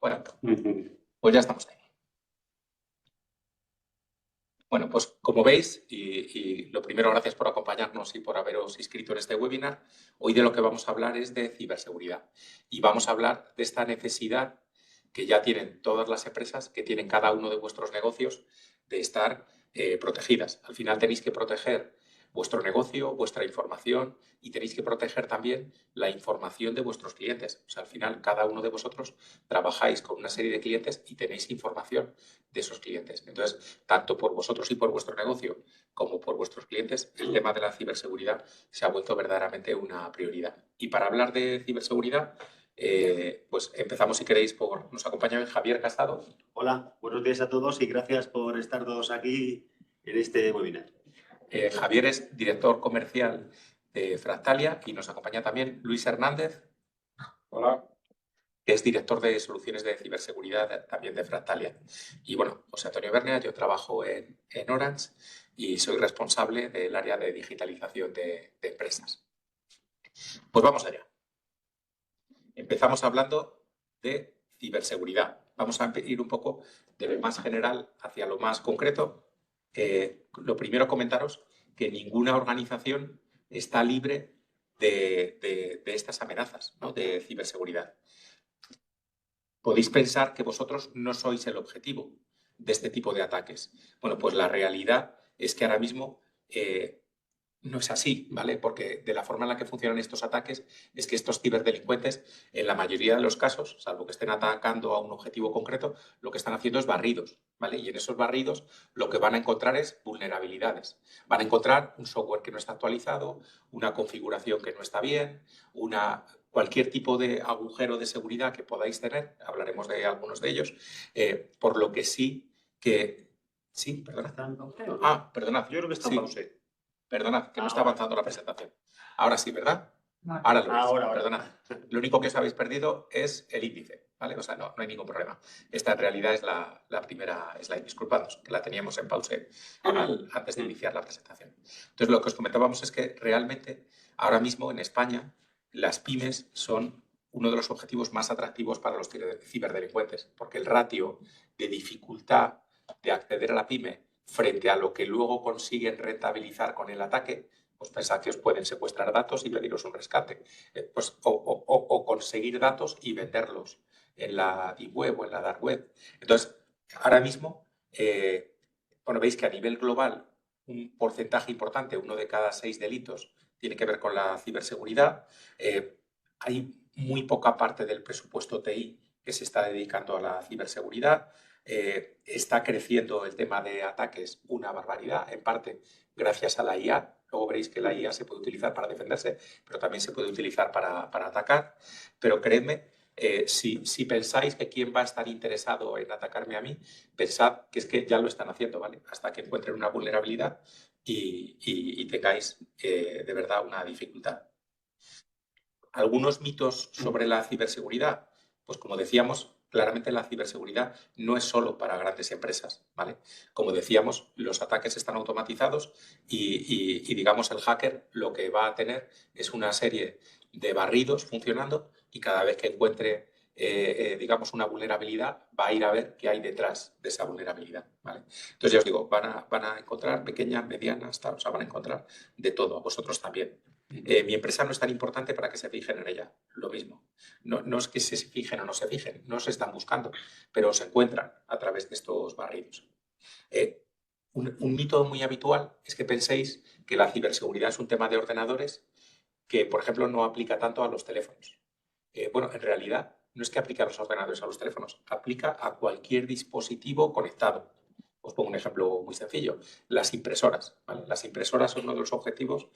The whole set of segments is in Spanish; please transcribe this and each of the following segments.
Bueno, pues ya estamos ahí. Bueno, pues como veis, y lo primero, gracias por acompañarnos y por haberos inscrito en este webinar. Hoy de lo que vamos a hablar es de ciberseguridad. Y vamos a hablar de esta necesidad que ya tienen todas las empresas, que tienen cada uno de vuestros negocios, de estar protegidas. Al final tenéis que proteger vuestro negocio, vuestra información, y tenéis que proteger también la información de vuestros clientes. O sea, al final cada uno de vosotros trabajáis con una serie de clientes y tenéis información de esos clientes. Entonces, tanto por vosotros y por vuestro negocio como por vuestros clientes, el tema de la ciberseguridad se ha vuelto verdaderamente una prioridad. Y para hablar de ciberseguridad, pues empezamos, si queréis, nos acompaña Javier Casado. Hola, buenos días a todos y gracias por estar todos aquí en este webinar. Javier es director comercial de Fractalia y nos acompaña también Luis Hernández. Hola. Que es director de soluciones de ciberseguridad también de Fractalia. Y bueno, José Antonio Bernia, yo trabajo en Orange y soy responsable del área de digitalización de empresas. Pues vamos allá. Empezamos hablando de ciberseguridad. Vamos a ir un poco de lo más general hacia lo más concreto. Lo primero, comentaros que ninguna organización está libre de estas amenazas, ¿no?, de ciberseguridad. Podéis pensar que vosotros no sois el objetivo de este tipo de ataques. Bueno, pues la realidad es que ahora mismo no es así, ¿vale? Porque de la forma en la que funcionan estos ataques es que estos ciberdelincuentes, en la mayoría de los casos, salvo que estén atacando a un objetivo concreto, lo que están haciendo es barridos, ¿vale? Y en esos barridos lo que van a encontrar es vulnerabilidades. Van a encontrar un software que no está actualizado, una configuración que no está bien, cualquier tipo de agujero de seguridad que podáis tener, hablaremos de algunos de ellos, por lo que sí que... Sí, perdona. Perdonad. Yo creo que está en pause. Perdonad, que no está avanzando la presentación. Ahora sí, ¿verdad? Ahora lo veis. Ahora. Perdonad. Lo único que os habéis perdido es el índice, ¿vale? O sea, no hay ningún problema. Esta en realidad es la primera slide. Disculpadnos, que la teníamos en pause antes de iniciar la presentación. Entonces, lo que os comentábamos es que realmente ahora mismo en España las pymes son uno de los objetivos más atractivos para los ciberdelincuentes, porque el ratio de dificultad de acceder a la pyme frente a lo que luego consiguen rentabilizar con el ataque, pues pensad que os pueden secuestrar datos y pediros un rescate, o conseguir datos y venderlos en la deep web o en la dark web. Entonces, ahora mismo, bueno, veis que a nivel global un porcentaje importante, 1 de cada 6 delitos, tiene que ver con la ciberseguridad. Hay muy poca parte del presupuesto TI que se está dedicando a la ciberseguridad. Está creciendo el tema de ataques una barbaridad, en parte gracias a la IA. Luego veréis que la IA se puede utilizar para defenderse, pero también se puede utilizar para atacar. Pero creedme, si pensáis que quién va a estar interesado en atacarme a mí, pensad que es que ya lo están haciendo, ¿vale? Hasta que encuentren una vulnerabilidad y tengáis de verdad una dificultad. Algunos mitos sobre la ciberseguridad, pues como decíamos, claramente la ciberseguridad no es solo para grandes empresas, ¿vale? Como decíamos, los ataques están automatizados y digamos, el hacker lo que va a tener es una serie de barridos funcionando y cada vez que encuentre, digamos, una vulnerabilidad, va a ir a ver qué hay detrás de esa vulnerabilidad, ¿vale? Entonces, ya os digo, van a encontrar pequeñas, medianas, o sea, van a encontrar de todo, vosotros también. Mi empresa no es tan importante para que se fijen en ella, lo mismo. No es que se fijen o no se fijen, no se están buscando, pero se encuentran a través de estos barridos. Un mito muy habitual es que penséis que la ciberseguridad es un tema de ordenadores que, por ejemplo, no aplica tanto a los teléfonos. Bueno, en realidad no es que aplique a los ordenadores o a los teléfonos, aplica a cualquier dispositivo conectado. Os pongo un ejemplo muy sencillo. Las impresoras, ¿vale? Las impresoras son uno de los objetivos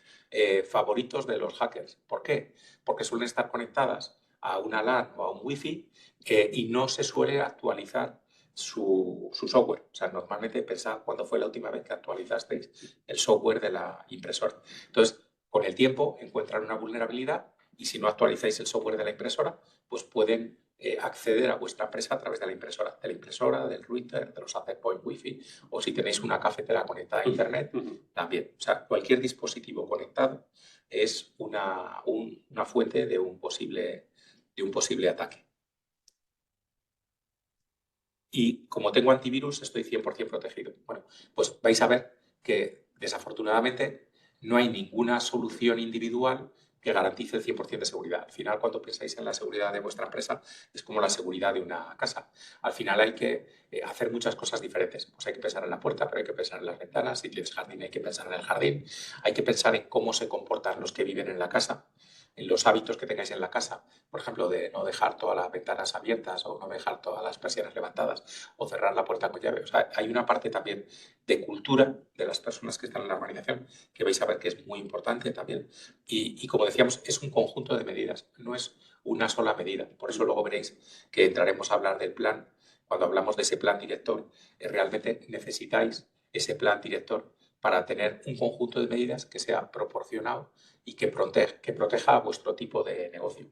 favoritos de los hackers. ¿Por qué? Porque suelen estar conectadas a una LAN o a un Wi-Fi y no se suele actualizar su software. O sea, normalmente pensad cuándo fue la última vez que actualizasteis el software de la impresora. Entonces, con el tiempo encuentran una vulnerabilidad y si no actualizáis el software de la impresora, pues pueden acceder a vuestra empresa a través de la impresora, del router, de los access point Wi-Fi, o si tenéis una cafetera conectada a Internet, también. O sea, cualquier dispositivo conectado es una fuente de un posible ataque. y como tengo antivirus estoy 100% protegido. Bueno, pues vais a ver que desafortunadamente no hay ninguna solución individual que garantice el 100% de seguridad. Al final, cuando pensáis en la seguridad de vuestra empresa, es como la seguridad de una casa. Al final hay que hacer muchas cosas diferentes. Pues hay que pensar en la puerta, pero hay que pensar en las ventanas. Si tienes jardín, hay que pensar en el jardín. Hay que pensar en cómo se comportan los que viven en la casa, en los hábitos que tengáis en la casa. Por ejemplo, de no dejar todas las ventanas abiertas o no dejar todas las persianas levantadas o cerrar la puerta con llave. O sea, hay una parte también de cultura de las personas que están en la organización que vais a ver que es muy importante también. Y como decíamos, es un conjunto de medidas, no es una sola medida. Por eso luego veréis que entraremos a hablar del plan. Cuando hablamos de ese plan director, realmente necesitáis ese plan director para tener un conjunto de medidas que sea proporcionado y que proteja a vuestro tipo de negocio.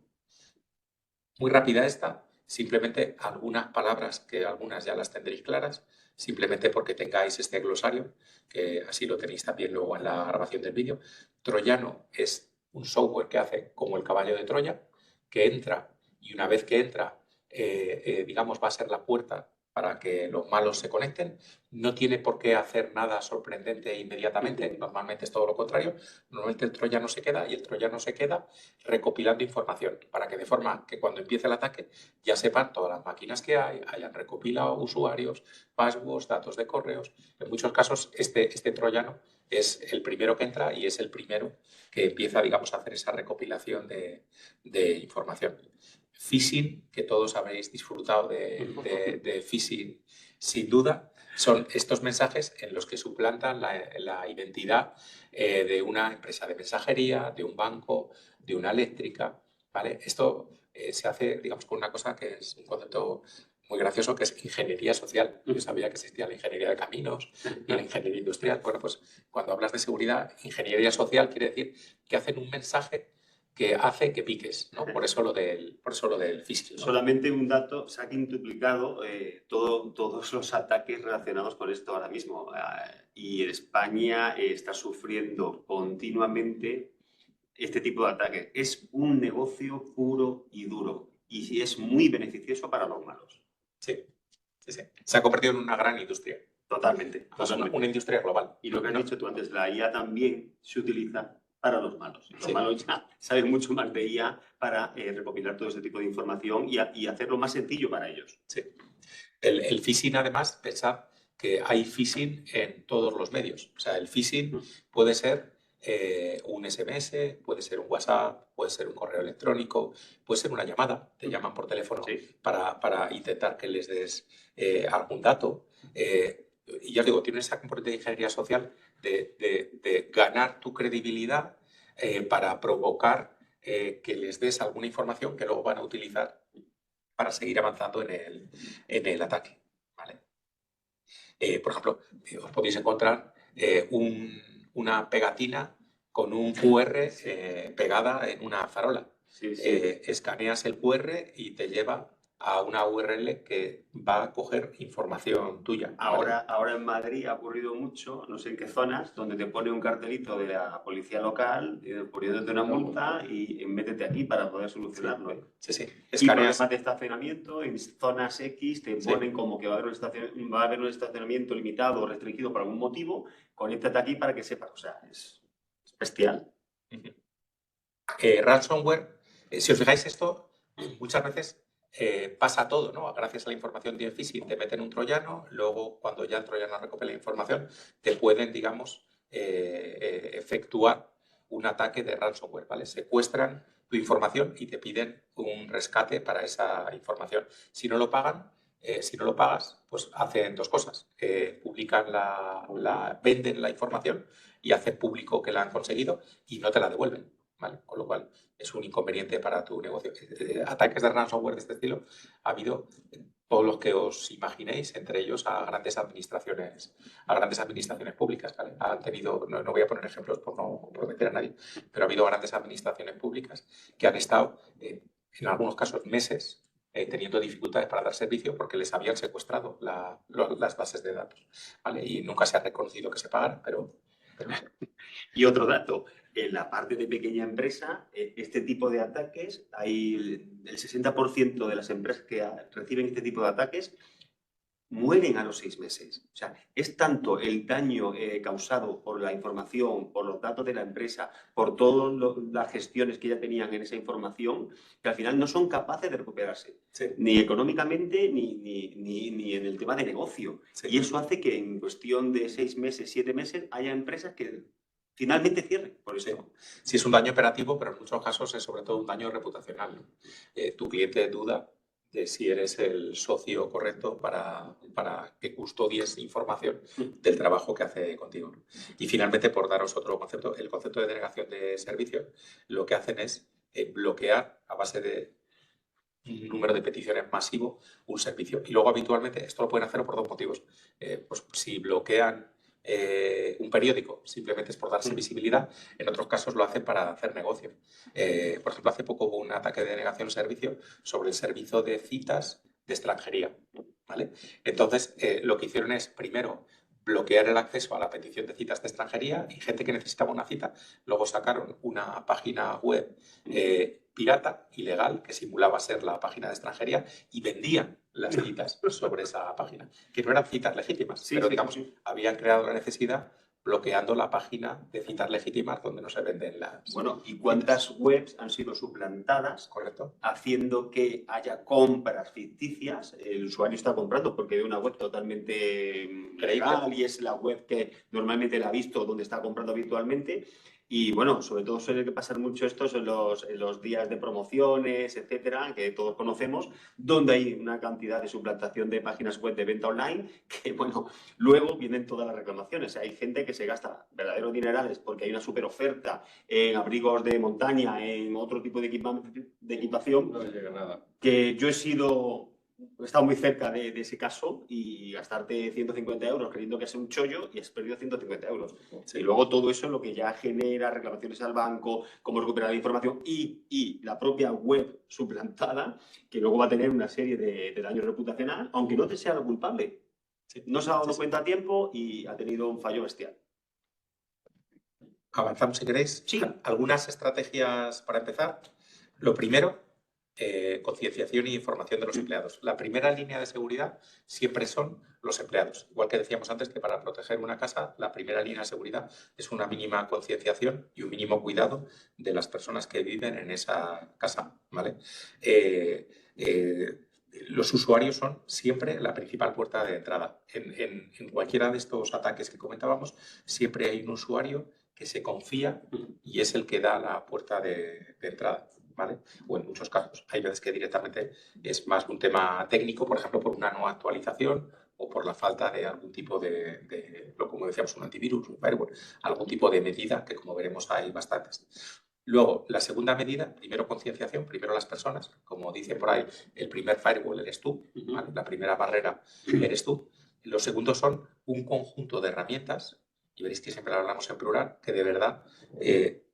Muy rápida esta, simplemente algunas palabras que algunas ya las tendréis claras, simplemente porque tengáis este glosario, que así lo tenéis también luego en la grabación del vídeo. Troyano es un software que hace como el caballo de Troya, que entra y una vez que entra, digamos, va a ser la puerta para que los malos se conecten. No tiene por qué hacer nada sorprendente inmediatamente, normalmente es todo lo contrario. Normalmente el troyano se queda y el troyano se queda recopilando información para que de forma que cuando empiece el ataque ya sepan todas las máquinas que hay, hayan recopilado usuarios, passwords, datos de correos. En muchos casos este troyano es el primero que entra y es el primero que empieza, digamos, a hacer esa recopilación de información. Phishing, que todos habréis disfrutado de phishing sin duda, son estos mensajes en los que suplantan la identidad de una empresa de mensajería, de un banco, de una eléctrica, ¿vale? Esto se hace, digamos, con una cosa que es un concepto muy gracioso, que es ingeniería social. Yo sabía que existía la ingeniería de caminos y la ingeniería industrial. Bueno, pues cuando hablas de seguridad, ingeniería social quiere decir que hacen un mensaje que hace que piques, ¿no? Por eso lo del phishing, ¿no? Solamente un dato, se ha quintuplicado todos los ataques relacionados con esto ahora mismo. Y España está sufriendo continuamente este tipo de ataques. Es un negocio puro y duro y es muy beneficioso para los malos. Sí, sí, sí. Se ha convertido en una gran industria. Totalmente. Además, totalmente. una industria global. Y lo que has dicho tú antes, la IA también se utiliza para los malos. Los Sí. malos ya saben mucho más de IA para recopilar todo este tipo de información y hacerlo más sencillo para ellos. Sí. El phishing, además, pensad que hay phishing en todos los medios. O sea, el phishing puede ser un SMS, puede ser un WhatsApp, puede ser un correo electrónico, puede ser una llamada. Te llaman por teléfono para intentar que les des algún dato. Y ya os digo, tiene esa componente de ingeniería social de ganar tu credibilidad para provocar que les des alguna información que luego van a utilizar para seguir avanzando en el ataque. ¿Vale? Por ejemplo, os podéis encontrar una pegatina con un QR pegada en una farola. Sí, sí. Escaneas el QR y te lleva a una URL que va a coger información tuya. ¿vale? Ahora en Madrid ha ocurrido mucho, no sé en qué zonas, donde te pone un cartelito de la policía local poniéndote una multa y métete aquí para poder solucionarlo. Sí, sí. Y problemas de estacionamiento, en zonas X te ponen como que va a haber un estacionamiento limitado o restringido por algún motivo, conéctate aquí para que sepas. O sea, es bestial. Ransomware, si os fijáis esto, muchas veces pasa todo, ¿no? Gracias a la información de phishing te meten un troyano, luego cuando ya el troyano recopila la información, te pueden, digamos, efectuar un ataque de ransomware, ¿vale? Secuestran tu información y te piden un rescate para esa información. Si no lo pagan, si no lo pagas, pues hacen dos cosas. Publican venden la información y hacen público que la han conseguido y no te la devuelven. ¿Vale? Con lo cual es un inconveniente para tu negocio. Ataques de ransomware de este estilo ha habido todos los que os imaginéis, entre ellos a grandes administraciones públicas. ¿vale? Han tenido, no voy a poner ejemplos por no comprometer a nadie, pero ha habido grandes administraciones públicas que han estado, en algunos casos, meses teniendo dificultades para dar servicio porque les habían secuestrado las bases de datos. ¿vale? Y nunca se ha reconocido que se pagaran, pero... Y otro dato, en la parte de pequeña empresa, este tipo de ataques, hay el 60% de las empresas que reciben este tipo de ataques mueren a los 6 meses. O sea, es tanto el daño causado por la información, por los datos de la empresa, por todas las gestiones que ya tenían en esa información, que al final no son capaces de recuperarse, Sí. ni económicamente ni en el tema de negocio. Sí. Y eso hace que en cuestión de 6 meses, 7 meses, haya empresas que finalmente cierren por eso. Sí, es un daño operativo, pero en muchos casos es sobre todo un daño reputacional, ¿no? Tu cliente duda de si eres el socio correcto para que custodies información del trabajo que hace contigo, ¿no? Y finalmente, por daros otro concepto, el concepto de denegación de servicio, lo que hacen es bloquear a base de un número de peticiones masivo un servicio. Y luego habitualmente esto lo pueden hacer por dos motivos. Pues si bloquean un periódico, simplemente es por darse visibilidad. En otros casos lo hacen para hacer negocio. Por ejemplo, hace poco hubo un ataque de denegación de servicio sobre el servicio de citas de extranjería, ¿vale? Entonces, lo que hicieron es, primero, bloquear el acceso a la petición de citas de extranjería y gente que necesitaba una cita. Luego sacaron una página web pirata, ilegal, que simulaba ser la página de extranjería y vendían las citas sobre esa página, que no eran citas legítimas, Sí, pero sí, digamos, sí. habían creado la necesidad bloqueando la página de citas legítimas donde no se venden las Bueno, ¿y cuántas citas. webs han sido suplantadas ¿Correcto? haciendo que haya compras ficticias? El usuario está comprando porque ve una web totalmente legal y es la web que normalmente la ha visto donde está comprando habitualmente. Y bueno, sobre todo suele pasar mucho esto en los días de promociones, etcétera, que todos conocemos, donde hay una cantidad de suplantación de páginas web de venta online que, bueno, luego vienen todas las reclamaciones. Hay gente que se gasta verdaderos dinerales porque hay una super oferta en abrigos de montaña, en otro tipo de equipación. No llega nada. Que yo he estado muy cerca de ese caso y gastarte 150 euros creyendo que es un chollo y has perdido 150 euros. Sí. Y luego todo eso es lo que ya genera reclamaciones al banco, cómo recuperar la información y la propia web suplantada, que luego va a tener una serie de daños reputacional, aunque no te sea lo culpable. Sí. No se ha dado cuenta a tiempo y ha tenido un fallo bestial. Avanzamos si queréis. Sí. Algunas estrategias para empezar. Lo primero, concienciación y información de los empleados. La primera línea de seguridad siempre son los empleados. Igual que decíamos antes que para proteger una casa, la primera línea de seguridad es una mínima concienciación y un mínimo cuidado de las personas que viven en esa casa, ¿vale? Los usuarios son siempre la principal puerta de entrada. En cualquiera de estos ataques que comentábamos, siempre hay un usuario que se confía y es el que da la puerta de entrada, ¿vale? O en muchos casos. Hay veces que directamente es más un tema técnico, por ejemplo, por una no actualización o por la falta de algún tipo como decíamos, un antivirus, un firewall, algún tipo de medida que, como veremos, hay bastantes. Luego, la segunda medida, primero concienciación, primero las personas. Como dice por ahí, el primer firewall eres tú, ¿vale? La primera barrera eres tú. Los segundos son un conjunto de herramientas, y veréis que siempre hablamos en plural, que de verdad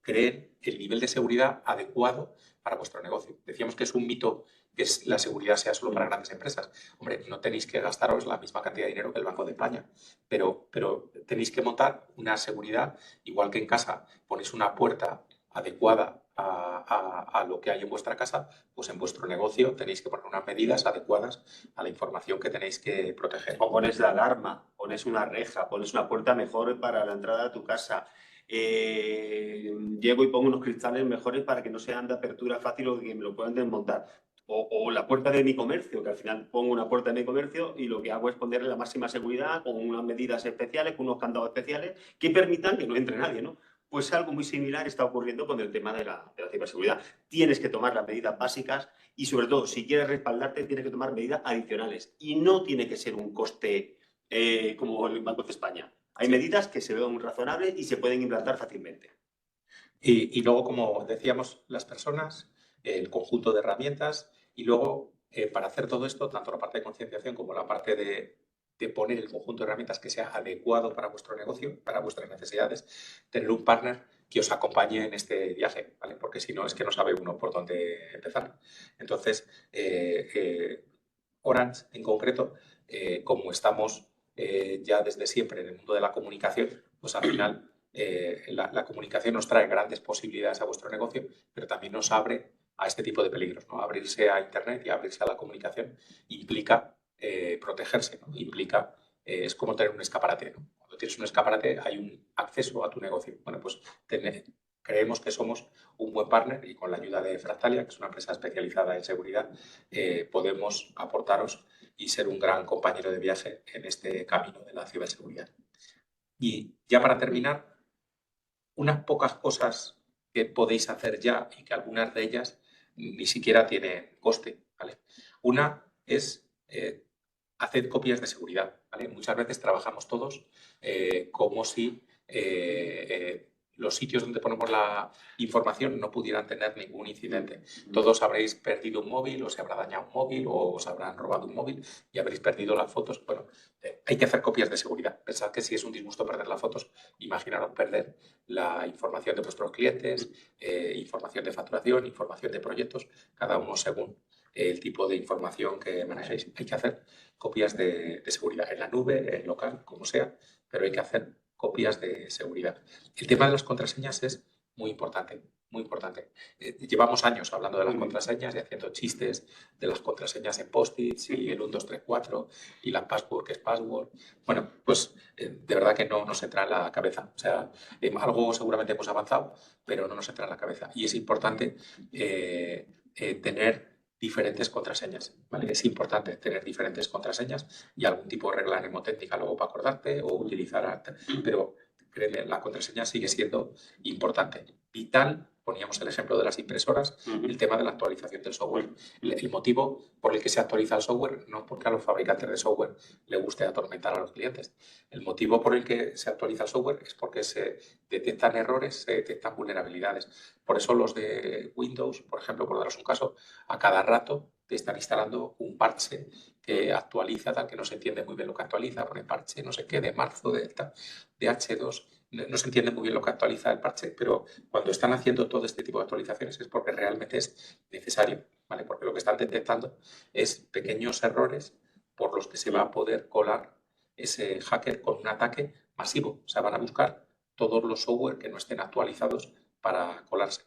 creen el nivel de seguridad adecuado para vuestro negocio. Decíamos que es un mito que la seguridad sea solo para grandes empresas. Hombre, no tenéis que gastaros la misma cantidad de dinero que el Banco de España, pero tenéis que montar una seguridad, igual que en casa ponéis una puerta adecuada a lo que hay en vuestra casa, pues en vuestro negocio tenéis que poner unas medidas adecuadas a la información que tenéis que proteger. O pones la alarma, pones una reja, pones una puerta mejor para la entrada a tu casa. Llego y pongo unos cristales mejores para que no sean de apertura fácil o que me lo puedan desmontar. O la puerta de mi comercio, que al final pongo una puerta de mi comercio y lo que hago es ponerle la máxima seguridad con unas medidas especiales, con unos candados especiales que permitan que no entre nadie, ¿no? Pues algo muy similar está ocurriendo con el tema de la ciberseguridad. Tienes que tomar las medidas básicas y, sobre todo, si quieres respaldarte, tienes que tomar medidas adicionales. Y no tiene que ser un coste como el Banco de España. Hay medidas que se ven razonables y se pueden implantar fácilmente. Y luego, como decíamos, las personas, el conjunto de herramientas y luego, para hacer todo esto, tanto la parte de concienciación como la parte de poner el conjunto de herramientas que sea adecuado para vuestro negocio, para vuestras necesidades, tener un partner que os acompañe en este viaje, ¿vale? Porque si no, es que no sabe uno por dónde empezar. Entonces, Orange, en concreto, como estamos ya desde siempre en el mundo de la comunicación, pues al final la comunicación nos trae grandes posibilidades a vuestro negocio, pero también nos abre a este tipo de peligros, ¿no? Abrirse a Internet y abrirse a la comunicación implica protegerse, ¿no? Implica, es como tener un escaparate, ¿no? Cuando tienes un escaparate hay un acceso a tu negocio. Bueno, pues creemos que somos un buen partner y con la ayuda de Fractalia, que es una empresa especializada en seguridad, podemos aportaros y ser un gran compañero de viaje en este camino de la ciberseguridad. Y ya para terminar, unas pocas cosas que podéis hacer ya y que algunas de ellas ni siquiera tienen coste, ¿vale? Una es hacer copias de seguridad, ¿vale? Muchas veces trabajamos todos como si los sitios donde ponemos la información no pudieran tener ningún incidente. Todos habréis perdido un móvil, o se habrá dañado un móvil, o os habrán robado un móvil y habréis perdido las fotos. Bueno, hay que hacer copias de seguridad. Pensad que si es un disgusto perder las fotos, imaginaros perder la información de vuestros clientes, información de facturación, información de proyectos, cada uno según el tipo de información que manejéis. Hay que hacer copias de seguridad en la nube, en local, como sea, pero hay que hacer copias de seguridad. El tema de las contraseñas es muy importante, muy importante. Llevamos años hablando de las contraseñas y haciendo chistes de las contraseñas en post-its y el 1, 2, 3, 4 y la password que es password. Bueno, pues de verdad que no nos entra en la cabeza. O sea, algo seguramente hemos avanzado, pero no nos entra en la cabeza. Y es importante tener diferentes contraseñas, ¿vale? Es importante tener diferentes contraseñas y algún tipo de regla mnemotécnica luego para acordarte o utilizar, pero créeme, la contraseña sigue siendo importante, vital. Poníamos el ejemplo de las impresoras, el tema de la actualización del software. El motivo por el que se actualiza el software no es porque a los fabricantes de software le guste atormentar a los clientes. El motivo por el que se actualiza el software es porque se detectan errores, se detectan vulnerabilidades. Por eso los de Windows, por ejemplo, por daros un caso, a cada rato te están instalando un parche que actualiza, tal que no se entiende muy bien lo que actualiza, pone parche no sé qué de marzo, de H2, no se entiende muy bien lo que actualiza el parche, pero cuando están haciendo todo este tipo de actualizaciones es porque realmente es necesario, ¿vale? Porque lo que están detectando es pequeños errores por los que se va a poder colar ese hacker con un ataque masivo. O sea, van a buscar todos los software que no estén actualizados para colarse.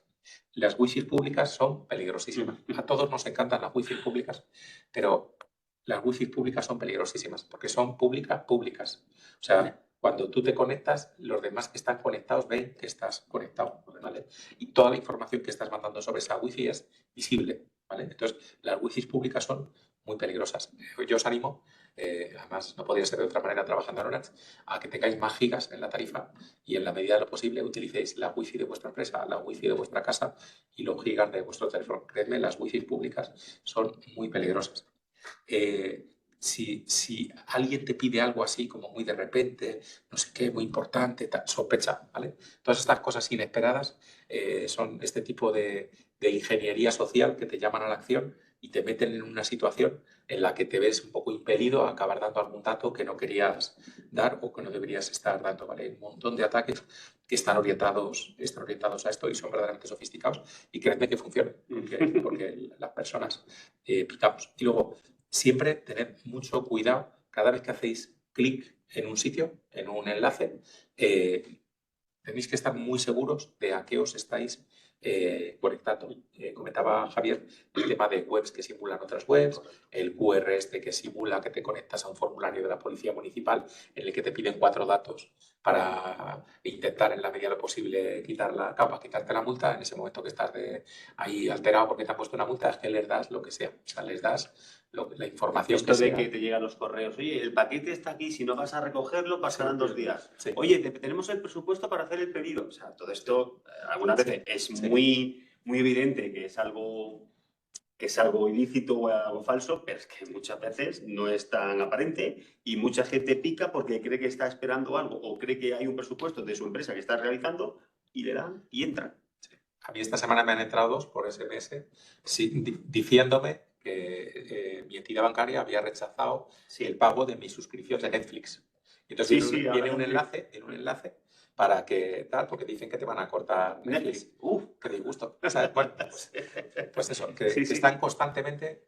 Las wifi públicas son peligrosísimas. A todos nos encantan las wifi públicas, pero las wifi públicas son peligrosísimas porque son públicas. O sea, cuando tú te conectas, los demás que están conectados ven que estás conectado, ¿vale? Y toda la información que estás mandando sobre esa wifi es visible, ¿vale? Entonces, las wifi públicas son muy peligrosas. Yo os animo, además no podría ser de otra manera trabajando en Orange, a que tengáis más gigas en la tarifa y en la medida de lo posible utilicéis la wifi de vuestra empresa, la wifi de vuestra casa y los gigas de vuestro teléfono. Creedme, las wifi públicas son muy peligrosas. Si alguien te pide algo así como muy de repente, no sé qué, muy importante, sospecha, ¿vale? Todas estas cosas inesperadas son este tipo de ingeniería social que te llaman a la acción y te meten en una situación en la que te ves un poco impedido a acabar dando algún dato que no querías dar o que no deberías estar dando, ¿vale? Hay un montón de ataques que están orientados a esto y son verdaderamente sofisticados y créanme que funcionan, porque las personas picamos. Y luego, siempre tened mucho cuidado cada vez que hacéis clic en un sitio, en un enlace, tenéis que estar muy seguros de a qué os estáis conectando. Comentaba Javier el tema de webs que simulan otras webs, el QR este que simula que te conectas a un formulario de la Policía Municipal en el que te piden 4 datos para intentar en la medida de lo posible quitar la capa, quitarte la multa. En ese momento que estás ahí alterado porque te han puesto una multa, es que les das lo que sea. O sea, les das la información Esto que de sea. que te llegan los correos, oye, el paquete está aquí, si no vas a recogerlo, pasarán Sí. 2 días. Sí. Oye, tenemos el presupuesto para hacer el pedido. O sea, todo esto algunas veces es Sí. muy evidente que es algo ilícito o algo falso, pero es que muchas veces no es tan aparente y mucha gente pica porque cree que está esperando algo o cree que hay un presupuesto de su empresa que está realizando y le dan y entran. A mí esta semana me han entrado 2 por SMS diciéndome que mi entidad bancaria había rechazado el pago de mi suscripción de Netflix. Y entonces viene un enlace para que tal, porque dicen que te van a cortar Netflix. Qué disgusto. O sea, bueno, pues eso, que están constantemente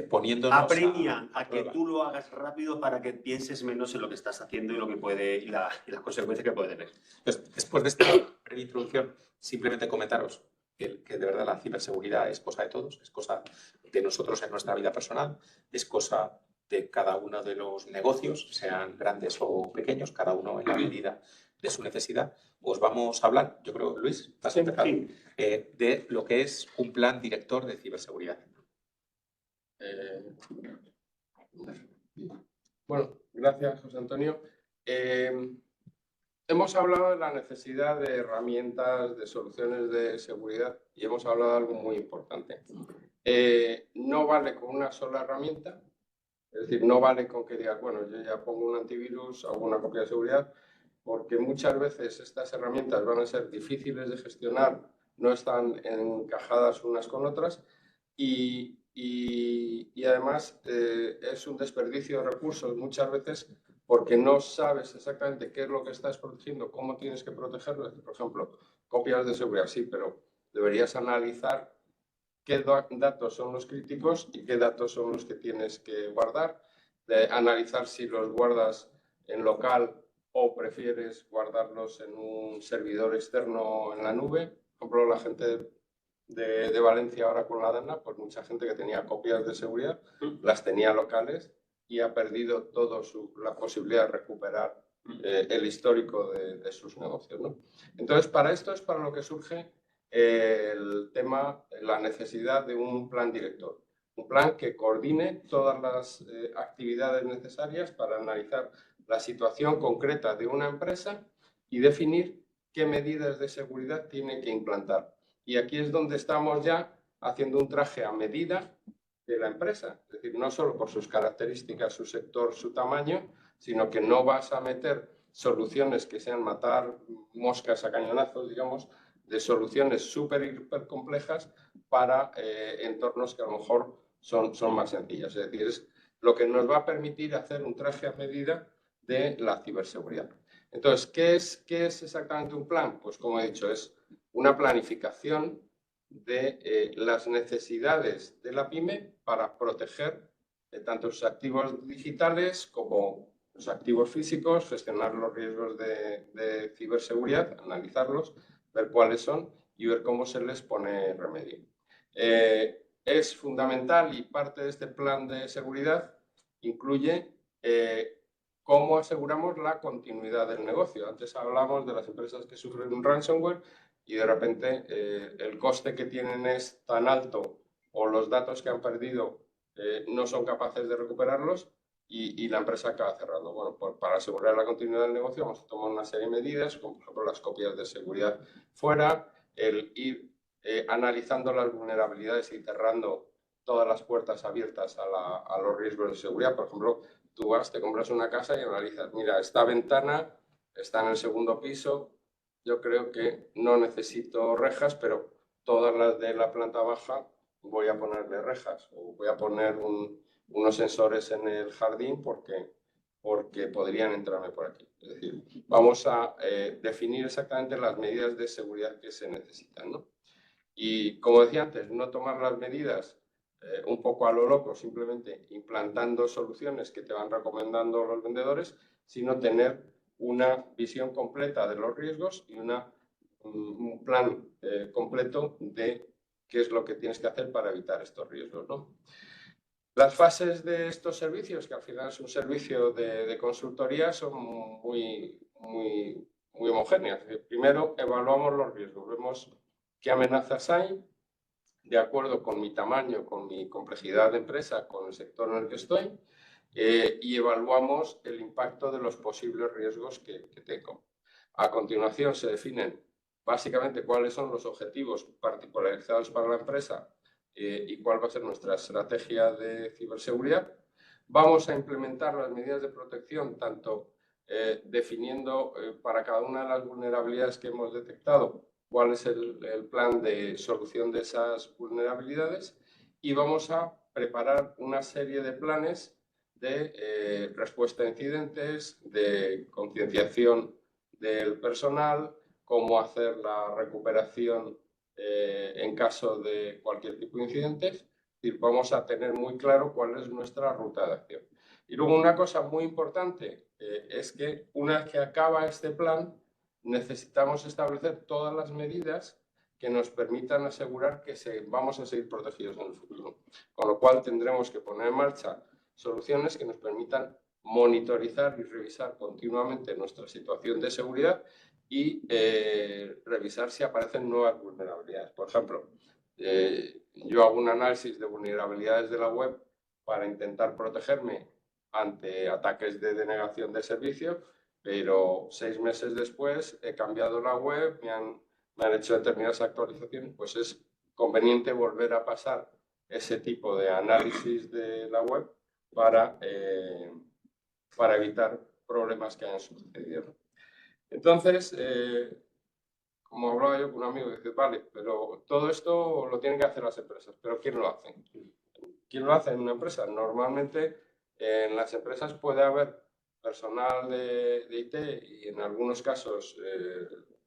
poniéndonos apremian a que prueba. tú lo hagas rápido para que pienses menos en lo que estás haciendo y lo que puede y las consecuencias que puede tener. Entonces, después de esta breve introducción, simplemente comentaros que de verdad la ciberseguridad es cosa de todos, es cosa de nosotros en nuestra vida personal, es cosa de cada uno de los negocios, sean grandes o pequeños, cada uno en la medida de su necesidad. Os vamos a hablar, yo creo, Luis, has empezado, de lo que es un plan director de ciberseguridad. Bueno, gracias, José Antonio. Hemos hablado de la necesidad de herramientas, de soluciones de seguridad y hemos hablado de algo muy importante. No vale con una sola herramienta, es decir, no vale con que digas, bueno, yo ya pongo un antivirus, hago una copia de seguridad, porque muchas veces estas herramientas van a ser difíciles de gestionar, no están encajadas unas con otras y además es un desperdicio de recursos muchas veces porque no sabes exactamente qué es lo que estás protegiendo, cómo tienes que protegerlo. Por ejemplo, copias de seguridad, sí, pero deberías analizar qué datos son los críticos y qué datos son los que tienes que guardar, de analizar si los guardas en local o prefieres guardarlos en un servidor externo en la nube. Por ejemplo, la gente de Valencia ahora con la DANA, pues mucha gente que tenía copias de seguridad las tenía locales y ha perdido toda la posibilidad de recuperar el histórico de sus negocios, ¿no? Entonces, para esto es para lo que surge el tema, la necesidad de un plan director. Un plan que coordine todas las actividades necesarias para analizar la situación concreta de una empresa y definir qué medidas de seguridad tiene que implantar. Y aquí es donde estamos ya haciendo un traje a medida de la empresa. Es decir, no solo por sus características, su sector, su tamaño, sino que no vas a meter soluciones que sean matar moscas a cañonazos, digamos, de soluciones súper hiper complejas para entornos que a lo mejor son más sencillos. Es decir, es lo que nos va a permitir hacer un traje a medida de la ciberseguridad. Entonces, ¿qué es exactamente un plan? Pues como he dicho, es una planificación de las necesidades de la pyme para proteger tanto sus activos digitales como los activos físicos, gestionar los riesgos de ciberseguridad, analizarlos, ver cuáles son y ver cómo se les pone remedio. Es fundamental y parte de este plan de seguridad incluye cómo aseguramos la continuidad del negocio. Antes hablamos de las empresas que sufren un ransomware y de repente el coste que tienen es tan alto o los datos que han perdido no son capaces de recuperarlos y la empresa acaba cerrando. Bueno, pues para asegurar la continuidad del negocio vamos a tomar una serie de medidas, como por ejemplo las copias de seguridad fuera, el ir analizando las vulnerabilidades y cerrando todas las puertas abiertas a los riesgos de seguridad. Por ejemplo, tú vas, te compras una casa y analizas, mira, esta ventana está en el segundo piso, yo creo que no necesito rejas, pero todas las de la planta baja voy a ponerle rejas o voy a poner unos sensores en el jardín porque podrían entrarme por aquí. Es decir, vamos a definir exactamente las medidas de seguridad que se necesitan, ¿no? Y como decía antes, no tomar las medidas un poco a lo loco, simplemente implantando soluciones que te van recomendando los vendedores, sino tener una visión completa de los riesgos y un plan completo de qué es lo que tienes que hacer para evitar estos riesgos, ¿no? Las fases de estos servicios, que al final es un servicio de consultoría, son muy homogéneas. Primero, evaluamos los riesgos, vemos qué amenazas hay, de acuerdo con mi tamaño, con mi complejidad de empresa, con el sector en el que estoy, y evaluamos el impacto de los posibles riesgos que tengo. A continuación se definen básicamente cuáles son los objetivos particularizados para la empresa y cuál va a ser nuestra estrategia de ciberseguridad. Vamos a implementar las medidas de protección, tanto definiendo para cada una de las vulnerabilidades que hemos detectado cuál es el plan de solución de esas vulnerabilidades y vamos a preparar una serie de planes de respuesta a incidentes, de concienciación del personal, cómo hacer la recuperación en caso de cualquier tipo de incidentes. Es decir, vamos a tener muy claro cuál es nuestra ruta de acción. Y luego una cosa muy importante es que una vez que acaba este plan, necesitamos establecer todas las medidas que nos permitan asegurar que vamos a seguir protegidos en el futuro. Con lo cual tendremos que poner en marcha soluciones que nos permitan monitorizar y revisar continuamente nuestra situación de seguridad y revisar si aparecen nuevas vulnerabilidades. Por ejemplo, yo hago un análisis de vulnerabilidades de la web para intentar protegerme ante ataques de denegación de servicio, pero 6 meses después he cambiado la web, me han hecho determinadas actualizaciones, pues es conveniente volver a pasar ese tipo de análisis de la web para evitar problemas que hayan sucedido. Entonces, como hablaba yo con un amigo, dice, vale, pero todo esto lo tienen que hacer las empresas, pero ¿quién lo hace? ¿Quién lo hace en una empresa? Normalmente en las empresas puede haber personal de IT y en algunos casos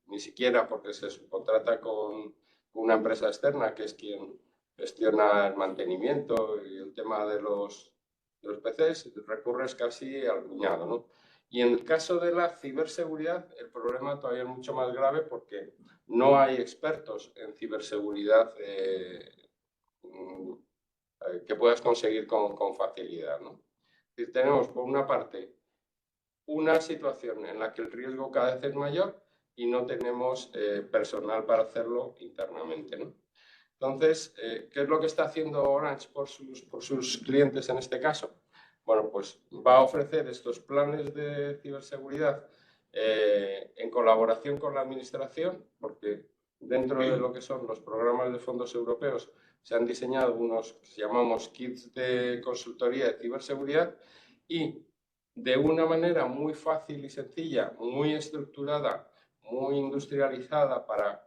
ni siquiera, porque se subcontrata con una empresa externa que es quien gestiona el mantenimiento y el tema de los PCs, recurres casi al cuñado, ¿no? Y en el caso de la ciberseguridad, el problema todavía es mucho más grave porque no hay expertos en ciberseguridad que puedas conseguir con facilidad, ¿no? Es decir, tenemos por una parte una situación en la que el riesgo cada vez es mayor y no tenemos personal para hacerlo internamente, ¿no? Entonces, ¿qué es lo que está haciendo Orange por sus clientes en este caso? Bueno, pues va a ofrecer estos planes de ciberseguridad en colaboración con la administración, porque dentro de lo que son los programas de fondos europeos se han diseñado unos que llamamos kits de consultoría de ciberseguridad y de una manera muy fácil y sencilla, muy estructurada, muy industrializada para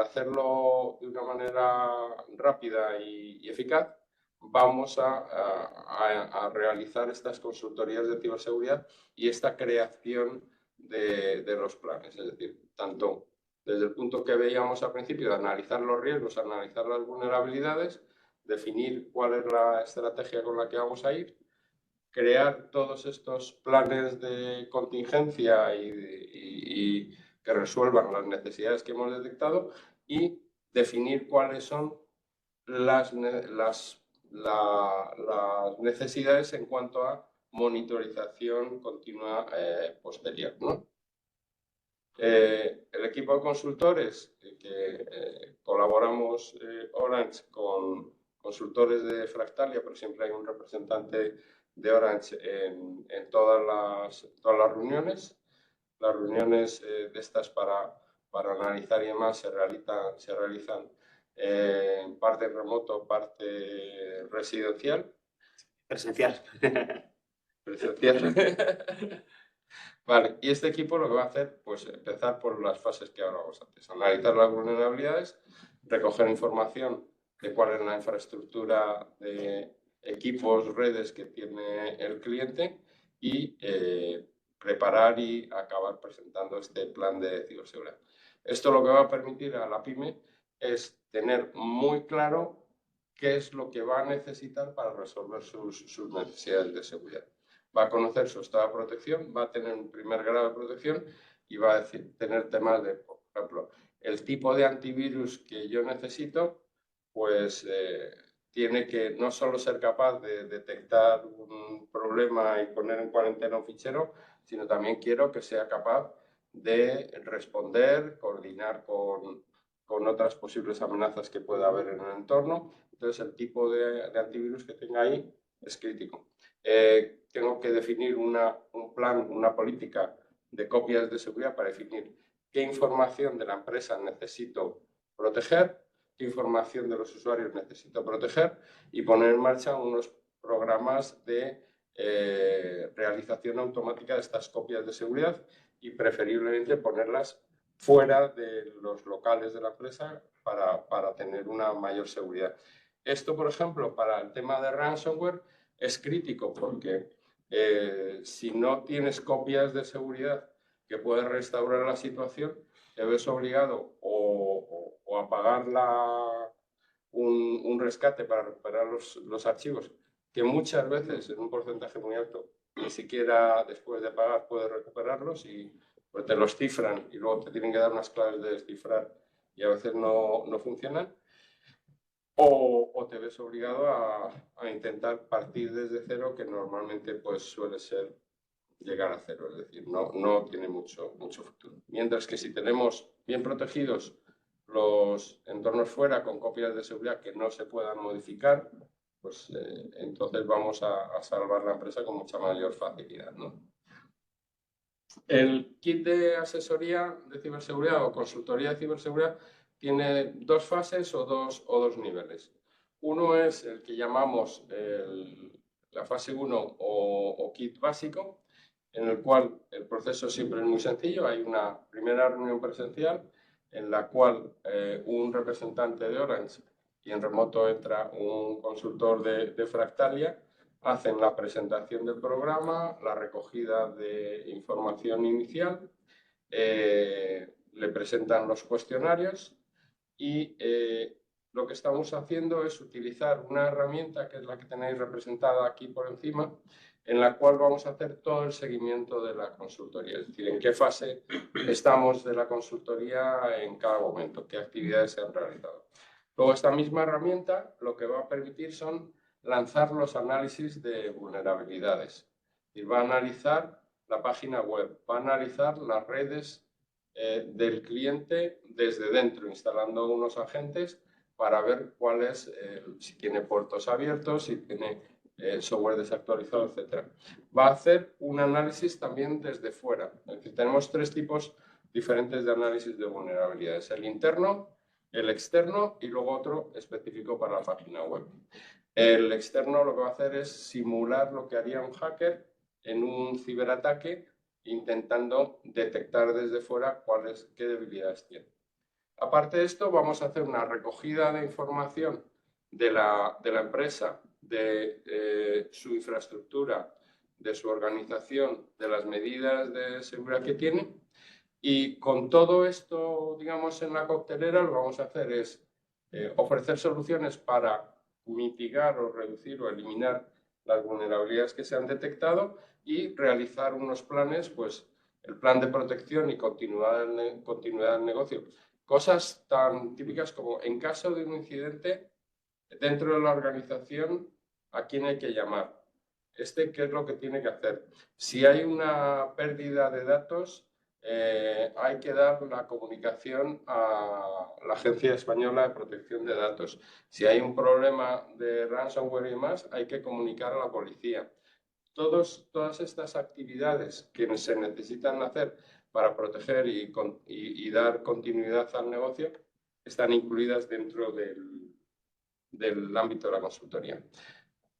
hacerlo de una manera rápida y eficaz, vamos a realizar estas consultorías de ciberseguridad y esta creación de los planes. Es decir, tanto desde el punto que veíamos al principio de analizar los riesgos, analizar las vulnerabilidades, definir cuál es la estrategia con la que vamos a ir, crear todos estos planes de contingencia y que resuelvan las necesidades que hemos detectado y definir cuáles son las necesidades en cuanto a monitorización continua posterior, ¿no? El equipo de consultores que colaboramos Orange con consultores de Fractalia, pero siempre hay un representante de Orange en todas las reuniones. Las reuniones de estas para analizar y demás se realizan en parte remoto, parte residencial. Presencial. Presencial. Vale, y este equipo lo que va a hacer, pues empezar por las fases que hablábamos antes, analizar las vulnerabilidades, recoger información de cuál es la infraestructura de equipos, redes que tiene el cliente y preparar y acabar presentando este plan de ciberseguridad. Esto lo que va a permitir a la pyme es tener muy claro qué es lo que va a necesitar para resolver sus necesidades de seguridad. Va a conocer su estado de protección, va a tener un primer grado de protección y va a tener temas de, por ejemplo, el tipo de antivirus que yo necesito, pues tiene que no solo ser capaz de detectar un problema y poner en cuarentena un fichero, sino también quiero que sea capaz de responder, coordinar con otras posibles amenazas que pueda haber en el entorno. Entonces, el tipo de antivirus que tenga ahí es crítico. Tengo que definir un plan, una política de copias de seguridad para definir qué información de la empresa necesito proteger, qué información de los usuarios necesito proteger y poner en marcha unos programas de realización automática de estas copias de seguridad y preferiblemente ponerlas fuera de los locales de la empresa para tener una mayor seguridad. Esto, por ejemplo, para el tema de ransomware es crítico porque si no tienes copias de seguridad que puedes restaurar la situación, te ves obligado o a pagar un rescate para recuperar los archivos, que muchas veces en un porcentaje muy alto ni siquiera después de pagar puedes recuperarlos y pues te los cifran y luego te tienen que dar unas claves de descifrar y a veces no funcionan. o te ves obligado a intentar partir desde cero, que normalmente pues suele ser llegar a cero, es decir, no tiene mucho futuro. Mientras que si tenemos bien protegidos los entornos fuera con copias de seguridad que no se puedan modificar, pues entonces vamos a salvar la empresa con mucha mayor facilidad, ¿no? El kit de asesoría de ciberseguridad o consultoría de ciberseguridad tiene dos fases o dos niveles. Uno es el que llamamos la fase 1 o kit básico, en el cual el proceso siempre es muy sencillo. Hay una primera reunión presencial en la cual un representante de Orange, y en remoto entra un consultor de Fractalia, hacen la presentación del programa, la recogida de información inicial, le presentan los cuestionarios y lo que estamos haciendo es utilizar una herramienta que es la que tenéis representada aquí por encima, en la cual vamos a hacer todo el seguimiento de la consultoría, es decir, en qué fase estamos de la consultoría en cada momento, qué actividades se han realizado. Luego, esta misma herramienta lo que va a permitir son lanzar los análisis de vulnerabilidades. Y va a analizar la página web, va a analizar las redes del cliente desde dentro, instalando unos agentes para ver cuál es, si tiene puertos abiertos, si tiene software desactualizado, etc. Va a hacer un análisis también desde fuera. Es decir, tenemos tres tipos diferentes de análisis de vulnerabilidades: el interno, el externo y luego otro específico para la página web. El externo lo que va a hacer es simular lo que haría un hacker en un ciberataque, intentando detectar desde fuera qué debilidades tiene. Aparte de esto, vamos a hacer una recogida de información de la empresa, de su infraestructura, de su organización, de las medidas de seguridad que tiene. Y con todo esto, digamos, en la coctelera, lo que vamos a hacer es ofrecer soluciones para mitigar o reducir o eliminar las vulnerabilidades que se han detectado y realizar unos planes, pues el plan de protección y continuidad del negocio. Cosas tan típicas como, en caso de un incidente dentro de la organización, ¿a quién hay que llamar? ¿Qué es lo que tiene que hacer? Si hay una pérdida de datos, hay que dar la comunicación a la Agencia Española de Protección de Datos. Si hay un problema de ransomware y demás, hay que comunicar a la policía. Todas estas actividades que se necesitan hacer para proteger y dar continuidad al negocio están incluidas dentro del ámbito de la consultoría.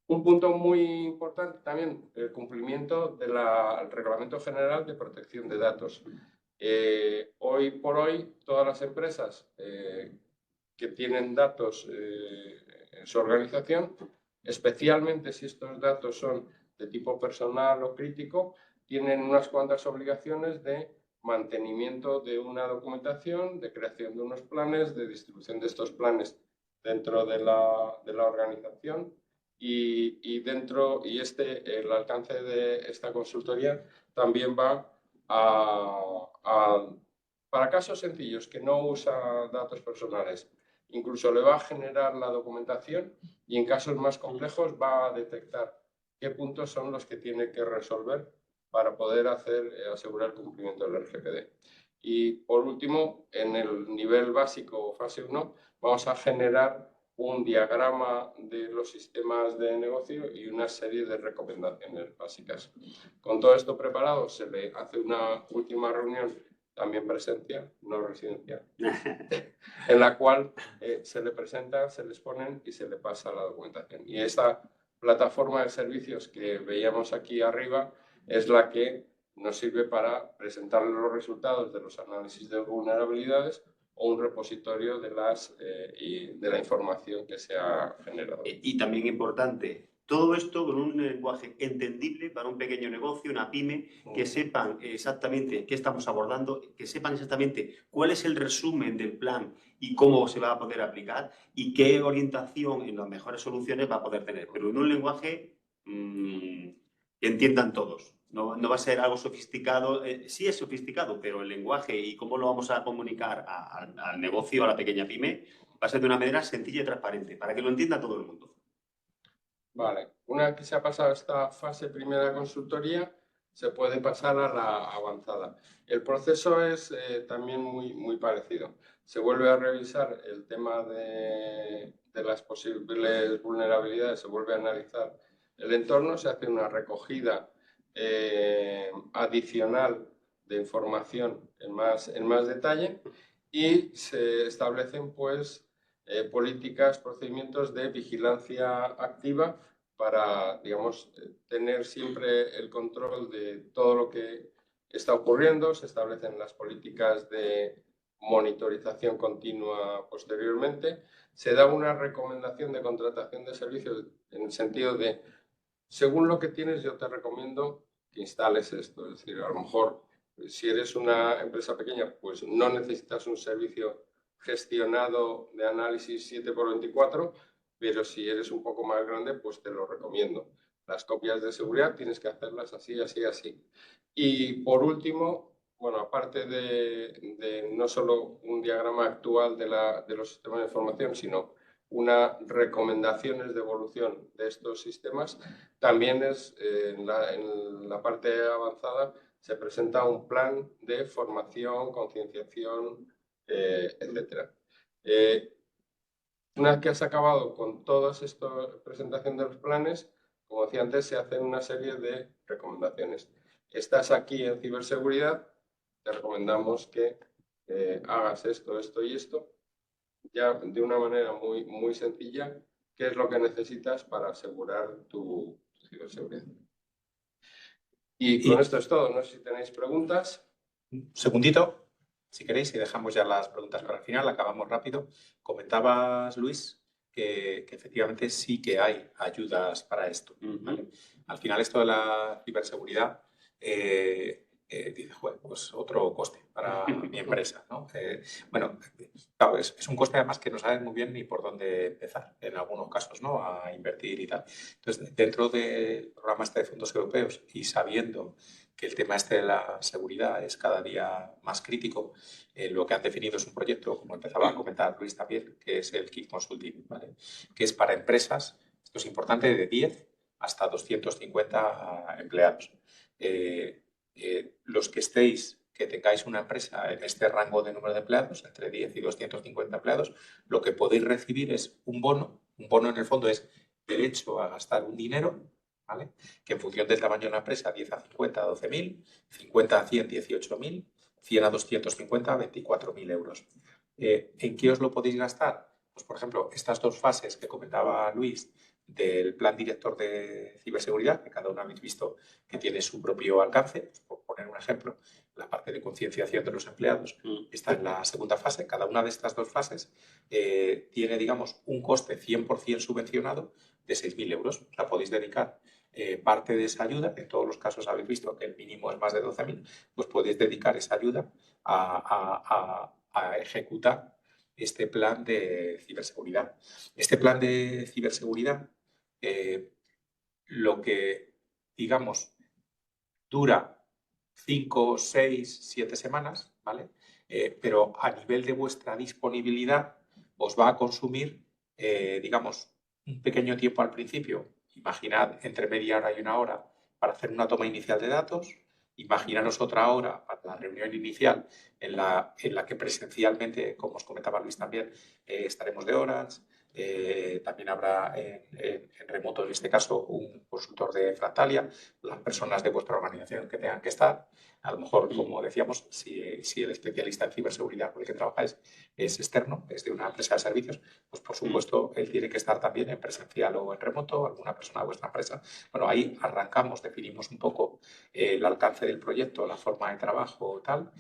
Un punto muy importante también, el cumplimiento del Reglamento General de Protección de Datos. Hoy por hoy, todas las empresas que tienen datos en su organización, especialmente si estos datos son de tipo personal o crítico, tienen unas cuantas obligaciones de mantenimiento de una documentación, de creación de unos planes, de distribución de estos planes dentro de la organización. El alcance de esta consultoría también va para casos sencillos que no usa datos personales. Incluso le va a generar la documentación y en casos más complejos va a detectar qué puntos son los que tiene que resolver para poder asegurar el cumplimiento del RGPD. Y por último, en el nivel básico o fase 1, vamos a generar un diagrama de los sistemas de negocio y una serie de recomendaciones básicas. Con todo esto preparado, se le hace una última reunión, también presencial, no residencial, en la cual se le presenta, se les ponen y se le pasa la documentación. Y esta plataforma de servicios que veíamos aquí arriba es la que nos sirve para presentar los resultados de los análisis de vulnerabilidades o un repositorio de la información que se ha generado. Y también importante, todo esto con un lenguaje entendible para un pequeño negocio, una pyme, que sepan exactamente qué estamos abordando, que sepan exactamente cuál es el resumen del plan y cómo se va a poder aplicar y qué orientación en las mejores soluciones va a poder tener, pero en un lenguaje que entiendan todos. No va a ser algo sofisticado, sí es sofisticado, pero el lenguaje y cómo lo vamos a comunicar al negocio, a la pequeña pyme, Va a ser de una manera sencilla y transparente, para que lo entienda todo el mundo. Vale, una vez que se ha pasado esta fase primera de consultoría, se puede pasar a la avanzada. El proceso es también muy parecido. Se vuelve a revisar el tema de las posibles vulnerabilidades, se vuelve a analizar el entorno, se hace una recogida adicional de información en más detalle y se establecen pues políticas, procedimientos de vigilancia activa para, digamos, tener siempre el control de todo lo que está ocurriendo. Se establecen las políticas de monitorización continua posteriormente. Se da una recomendación de contratación de servicios en el sentido de, según lo que tienes, yo te recomiendo que instales esto. Es decir, a lo mejor, si eres una empresa pequeña, pues no necesitas un servicio gestionado de análisis 7x24, pero si eres un poco más grande, pues te lo recomiendo. Las copias de seguridad tienes que hacerlas así, así, así. Y por último, bueno, aparte de no solo un diagrama actual de los sistemas de información, sino unas recomendaciones de evolución de estos sistemas, también en la parte avanzada se presenta un plan de formación, concienciación, etc. Una vez que has acabado con todas estas presentación de los planes, como decía antes, se hacen una serie de recomendaciones. Estás aquí en ciberseguridad, te recomendamos que hagas esto, esto y esto, ya de una manera muy sencilla, qué es lo que necesitas para asegurar tu ciberseguridad. Y con esto es todo. No sé si tenéis preguntas. Un segundito, si queréis, y dejamos ya las preguntas para el final, acabamos rápido. Comentabas, Luis, que efectivamente sí que hay ayudas para esto, ¿vale? Al final esto de la ciberseguridad dice, pues otro coste para mi empresa, ¿no? Bueno, claro, es un coste además que no saben muy bien ni por dónde empezar en algunos casos, ¿no? A invertir y tal. Entonces, dentro del programa este de fondos europeos y sabiendo que el tema este de la seguridad es cada día más crítico, lo que han definido es un proyecto, como empezaba a comentar Luis también, que es el KIC Consulting, ¿vale? Que es para empresas, esto es importante, de 10 hasta 250 empleados. Los que estéis, que tengáis una empresa en este rango de número de empleados, entre 10 y 250 empleados, lo que podéis recibir es un bono. Un bono en el fondo es derecho a gastar un dinero, ¿vale? Que en función del tamaño de una empresa, 10 a 50, 12.000, 50 a 100, 18.000, 100 a 250, 24.000 euros. ¿En qué os lo podéis gastar? Pues, por ejemplo, estas dos fases que comentaba Luis del plan director de ciberseguridad, que cada uno habéis visto que tiene su propio alcance, pues, por poner un ejemplo, la parte de concienciación de los empleados está en la segunda fase. Cada una de estas dos fases tiene, digamos, un coste 100% subvencionado de 6.000 euros. La podéis dedicar parte de esa ayuda, en todos los casos habéis visto que el mínimo es más de 12.000, pues podéis dedicar esa ayuda a ejecutar este plan de ciberseguridad. Este plan de ciberseguridad, lo que, digamos, dura 5, 6, 7 semanas, ¿vale? Pero a nivel de vuestra disponibilidad os va a consumir, digamos, un pequeño tiempo al principio. Imaginad entre media hora y una hora para hacer una toma inicial de datos. Imaginaros otra hora para la reunión inicial en la que presencialmente, como os comentaba Luis también, estaremos de horas. También habrá en remoto, en este caso, un consultor de Fractalia, las personas de vuestra organización que tengan que estar. A lo mejor, como decíamos, si el especialista en ciberseguridad con el que trabajáis es externo, es de una empresa de servicios, pues por supuesto él tiene que estar también en presencial o en remoto, alguna persona de vuestra empresa. Bueno, ahí arrancamos, definimos un poco el alcance del proyecto, la forma de trabajo, tal.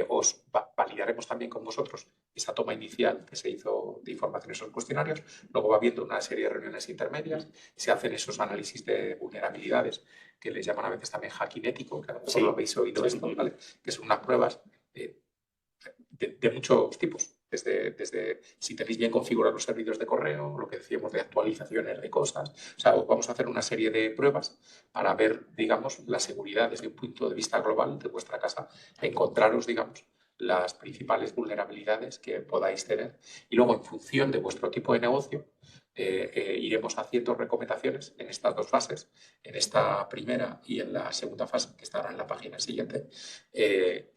Os validaremos también con vosotros esa toma inicial que se hizo de información, esos cuestionarios. Luego va habiendo una serie de reuniones intermedias, se hacen esos análisis de vulnerabilidades que les llaman a veces también hacking ético, que a lo mejor lo habéis oído esto, ¿vale? Que son unas pruebas de muchos tipos. Desde si tenéis bien configurados los servidores de correo, lo que decíamos de actualizaciones de cosas. O sea, vamos a hacer una serie de pruebas para ver, digamos, la seguridad desde un punto de vista global de vuestra casa, encontraros, digamos, las principales vulnerabilidades que podáis tener y luego en función de vuestro tipo de negocio iremos haciendo recomendaciones en estas dos fases, en esta primera y en la segunda fase que estará en la página siguiente,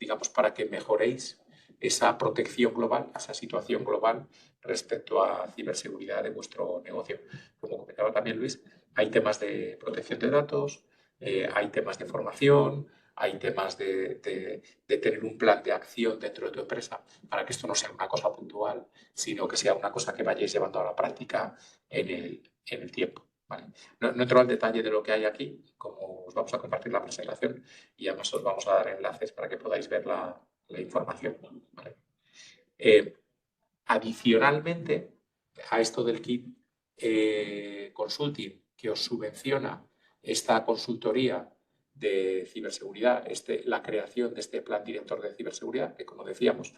digamos para que mejoréis esa protección global, esa situación global respecto a ciberseguridad de vuestro negocio. Como comentaba también Luis, hay temas de protección de datos, hay temas de formación, hay temas de tener un plan de acción dentro de tu empresa para que esto no sea una cosa puntual, sino que sea una cosa que vayáis llevando a la práctica en el tiempo. ¿Vale? No entro al detalle de lo que hay aquí, como os vamos a compartir la presentación y además os vamos a dar enlaces para que podáis ver la información. ¿Vale? Adicionalmente a esto del kit consulting que os subvenciona esta consultoría de ciberseguridad, la creación de este plan director de ciberseguridad, que como decíamos,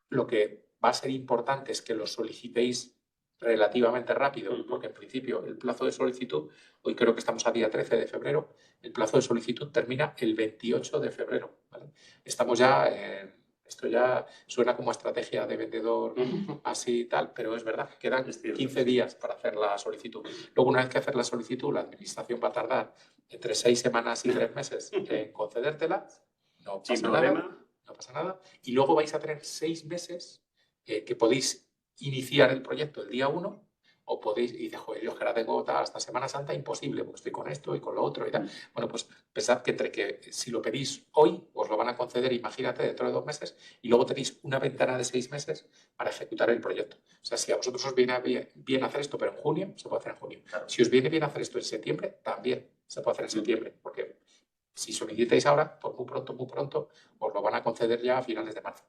lo que va a ser importante es que lo solicitéis relativamente rápido, porque en principio el plazo de solicitud, hoy creo que estamos a día 13 de febrero, el plazo de solicitud termina el 28 de febrero. ¿Vale? Estamos ya, esto ya suena como estrategia de vendedor así y tal, pero es verdad, quedan 15 días para hacer la solicitud. Luego, una vez que hacer la solicitud, la administración va a tardar entre 6 semanas y 3 meses en concedértela, no pasa Sin problema. nada. No pasa nada. Y luego vais a tener 6 meses que podéis iniciar el proyecto el día 1 o podéis, y dices, joder, yo que ahora tengo hasta Semana Santa imposible, porque estoy con esto y con lo otro y tal. Bueno, pues pensad que entre que si lo pedís hoy, os lo van a conceder, imagínate, dentro de 2 meses, y luego tenéis una ventana de 6 meses para ejecutar el proyecto. O sea, si a vosotros os viene bien hacer esto, pero en junio, se puede hacer en junio. Claro. Si os viene bien hacer esto en septiembre, también se puede hacer en septiembre, porque si solicitáis ahora, pues muy pronto, os lo van a conceder ya a finales de marzo.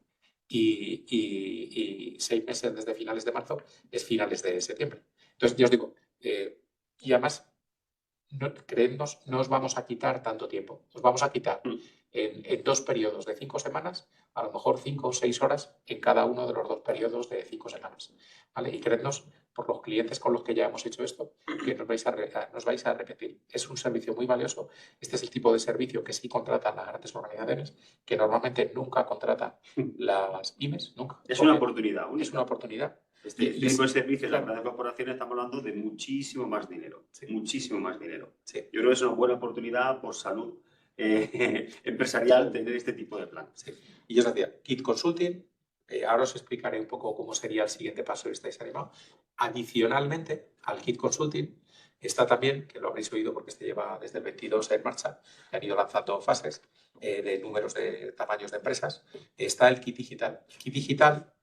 Y 6 meses desde finales de marzo es finales de septiembre. Entonces, ya os digo, y además, creednos, no os vamos a quitar tanto tiempo. Os vamos a quitar en 2 periodos de 5 semanas, a lo mejor 5 o 6 horas en cada uno de los 2 periodos de 5 semanas. ¿Vale? Y creednos, por los clientes con los que ya hemos hecho esto, que nos vais a repetir. Es un servicio muy valioso. Este es el tipo de servicio que sí contratan las grandes organizaciones, que normalmente nunca contratan las pymes, nunca. Es una oportunidad única. Es una oportunidad. Este tipo de servicios en las grandes corporaciones estamos hablando de muchísimo más dinero. Sí. Muchísimo más dinero. Sí. Yo creo que es una buena oportunidad por salud empresarial tener este tipo de plan. Sí. Y yo os decía, Kit Consulting, ahora os explicaré un poco cómo sería el siguiente paso si estáis animados. Adicionalmente al Kit Consulting está también, que lo habréis oído porque este lleva desde el 22 en marcha, que han ido lanzando fases de números de tamaños de empresas, está el Kit Digital. El Kit Digital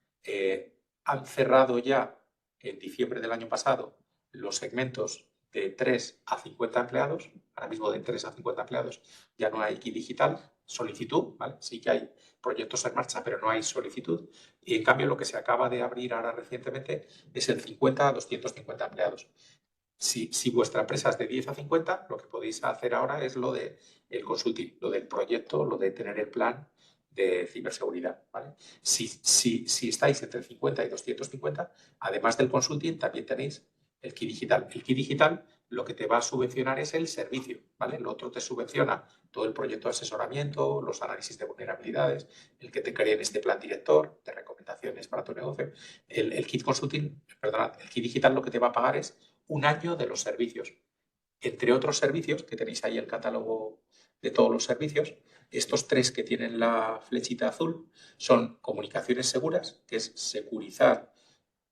han cerrado ya en diciembre del año pasado los segmentos de 3 a 50 empleados, ahora mismo de 3 a 50 empleados ya no hay Kit Digital, solicitud, ¿vale? Sí que hay proyectos en marcha, pero no hay solicitud. Y en cambio lo que se acaba de abrir ahora recientemente es el 50 a 250 empleados. Si vuestra empresa es de 10 a 50, lo que podéis hacer ahora es lo del consulting, lo del proyecto, lo de tener el plan de ciberseguridad. ¿Vale? Si estáis entre 50 y 250, además del consulting, también tenéis el Kit Digital. El Kit Digital lo que te va a subvencionar es el servicio, ¿vale? Lo otro te subvenciona todo el proyecto de asesoramiento, los análisis de vulnerabilidades, el que te creen este plan director de recomendaciones para tu negocio. El Kit Consulting, perdona, el Kit Digital lo que te va a pagar es 1 año de los servicios. Entre otros servicios, que tenéis ahí el catálogo de todos los servicios, estos 3 que tienen la flechita azul son comunicaciones seguras, que es securizar,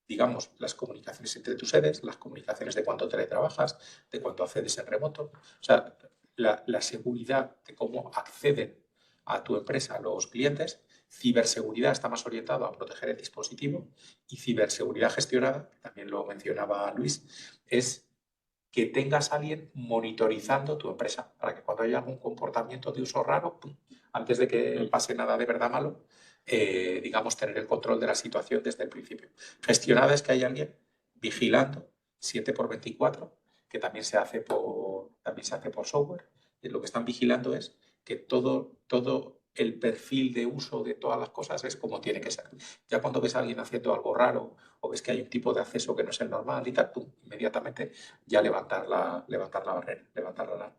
digamos, las comunicaciones entre tus sedes, las comunicaciones de cuánto teletrabajas, de cuánto accedes en remoto. O sea, la seguridad de cómo acceden a tu empresa los clientes. Ciberseguridad está más orientado a proteger el dispositivo y ciberseguridad gestionada, también lo mencionaba Luis, es que tengas a alguien monitorizando tu empresa para que cuando haya algún comportamiento de uso raro, antes de que pase nada de verdad malo, digamos, tener el control de la situación desde el principio. Gestionada es que hay alguien vigilando 7/24, que también se hace por software. Y lo que están vigilando es que todo el perfil de uso de todas las cosas es como tiene que ser. Ya cuando ves a alguien haciendo algo raro o ves que hay un tipo de acceso que no es el normal y tal, inmediatamente ya levantar la barrera, levantar la alarma.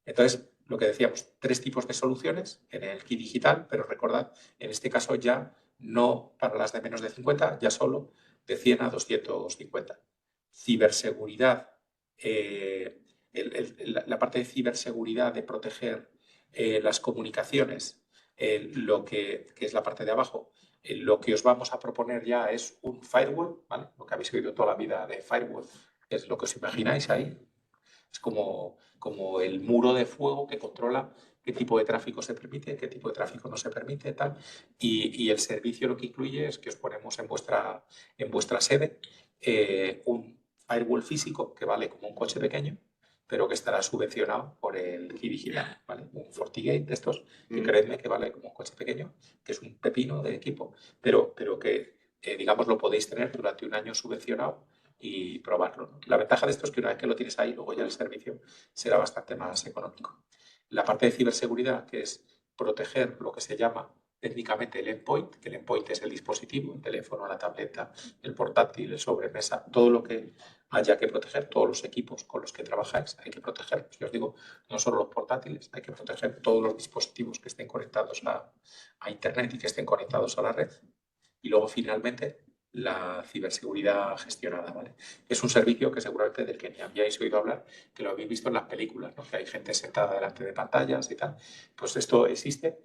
Entonces, lo que decíamos, 3 tipos de soluciones en el kit digital, pero recordad, en este caso ya no para las de menos de 50, ya solo de 100 a 250. Ciberseguridad, la parte de ciberseguridad, de proteger las comunicaciones, lo que es la parte de abajo, lo que os vamos a proponer ya es un firewall, ¿vale? Lo que habéis oído toda la vida de firewall, que es lo que os imagináis ahí. Es como el muro de fuego que controla qué tipo de tráfico se permite, qué tipo de tráfico no se permite, tal. Y el servicio lo que incluye es que os ponemos en vuestra sede un firewall físico que vale como un coche pequeño, pero que estará subvencionado por el kit digital, ¿vale? Un FortiGate de estos, que creedme que vale como un coche pequeño, que es un pepino de equipo, pero que, digamos, lo podéis tener durante un año subvencionado y probarlo, ¿no? La ventaja de esto es que una vez que lo tienes ahí, luego ya el servicio será bastante más económico. La parte de ciberseguridad, que es proteger lo que se llama técnicamente el endpoint, que el endpoint es el dispositivo, el teléfono, la tableta, el portátil, el sobremesa, todo lo que haya que proteger, todos los equipos con los que trabajáis, hay que proteger. Yo os digo, no solo los portátiles, hay que proteger todos los dispositivos que estén conectados a Internet y que estén conectados a la red. Y luego, finalmente, la ciberseguridad gestionada, ¿vale? Es un servicio que seguramente del que ni habíais oído hablar, que lo habéis visto en las películas, ¿no? Que hay gente sentada delante de pantallas y tal. Pues esto existe,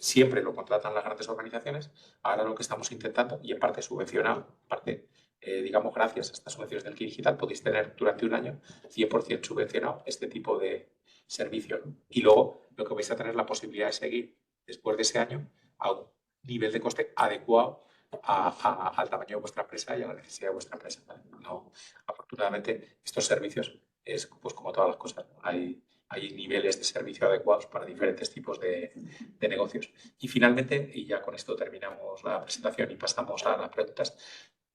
siempre lo contratan las grandes organizaciones. Ahora lo que estamos intentando, y en parte subvencionado, en parte, digamos, gracias a estas subvenciones del kit digital, podéis tener durante un año 100% subvencionado este tipo de servicio, ¿no? Y luego lo que vais a tener la posibilidad de seguir después de ese año a un nivel de coste adecuado al tamaño de vuestra empresa y a la necesidad de vuestra empresa, ¿vale? No, afortunadamente, estos servicios es pues como todas las cosas, ¿no? Hay niveles de servicio adecuados para diferentes tipos de negocios. Y finalmente, y ya con esto terminamos la presentación y pasamos a las preguntas,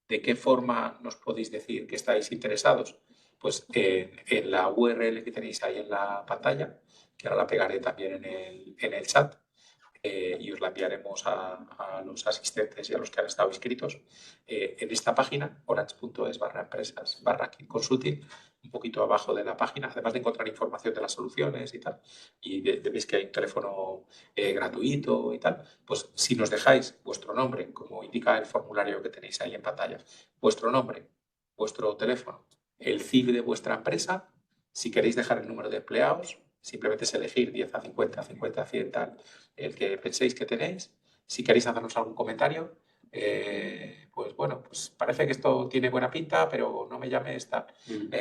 ¿de qué forma nos podéis decir que estáis interesados? Pues en la URL que tenéis ahí en la pantalla, que ahora la pegaré también en el chat, y os la enviaremos a los asistentes y a los que han estado inscritos. En esta página, orange.es/empresas/kit consulting, un poquito abajo de la página, además de encontrar información de las soluciones y tal, y veis que hay un teléfono gratuito y tal, pues si nos dejáis vuestro nombre, como indica el formulario que tenéis ahí en pantalla, vuestro nombre, vuestro teléfono, el CIF de vuestra empresa, si queréis dejar el número de empleados, simplemente es elegir 10 a 50, 50 a 100, tal, el que penséis que tenéis. Si queréis hacernos algún comentario, pues bueno, pues parece que esto tiene buena pinta, pero no me llames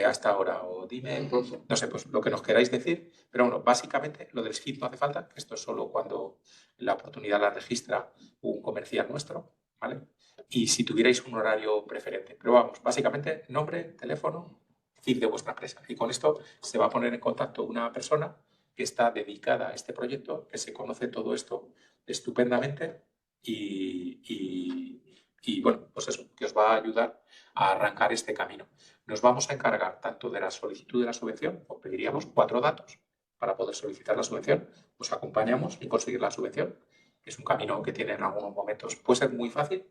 hasta ahora, o dime, no sé, pues lo que nos queráis decir. Pero bueno, básicamente lo del feed no hace falta, que esto es solo cuando la oportunidad la registra un comercial nuestro, ¿vale? Y si tuvierais un horario preferente. Pero vamos, básicamente nombre, teléfono, feed de vuestra empresa. Y con esto se va a poner en contacto una persona que está dedicada a este proyecto, que se conoce todo esto estupendamente y bueno, pues eso, que os va a ayudar a arrancar este camino. Nos vamos a encargar tanto de la solicitud de la subvención, os pediríamos 4 datos para poder solicitar la subvención, os acompañamos en conseguir la subvención, que es un camino que tiene en algunos momentos, puede ser muy fácil,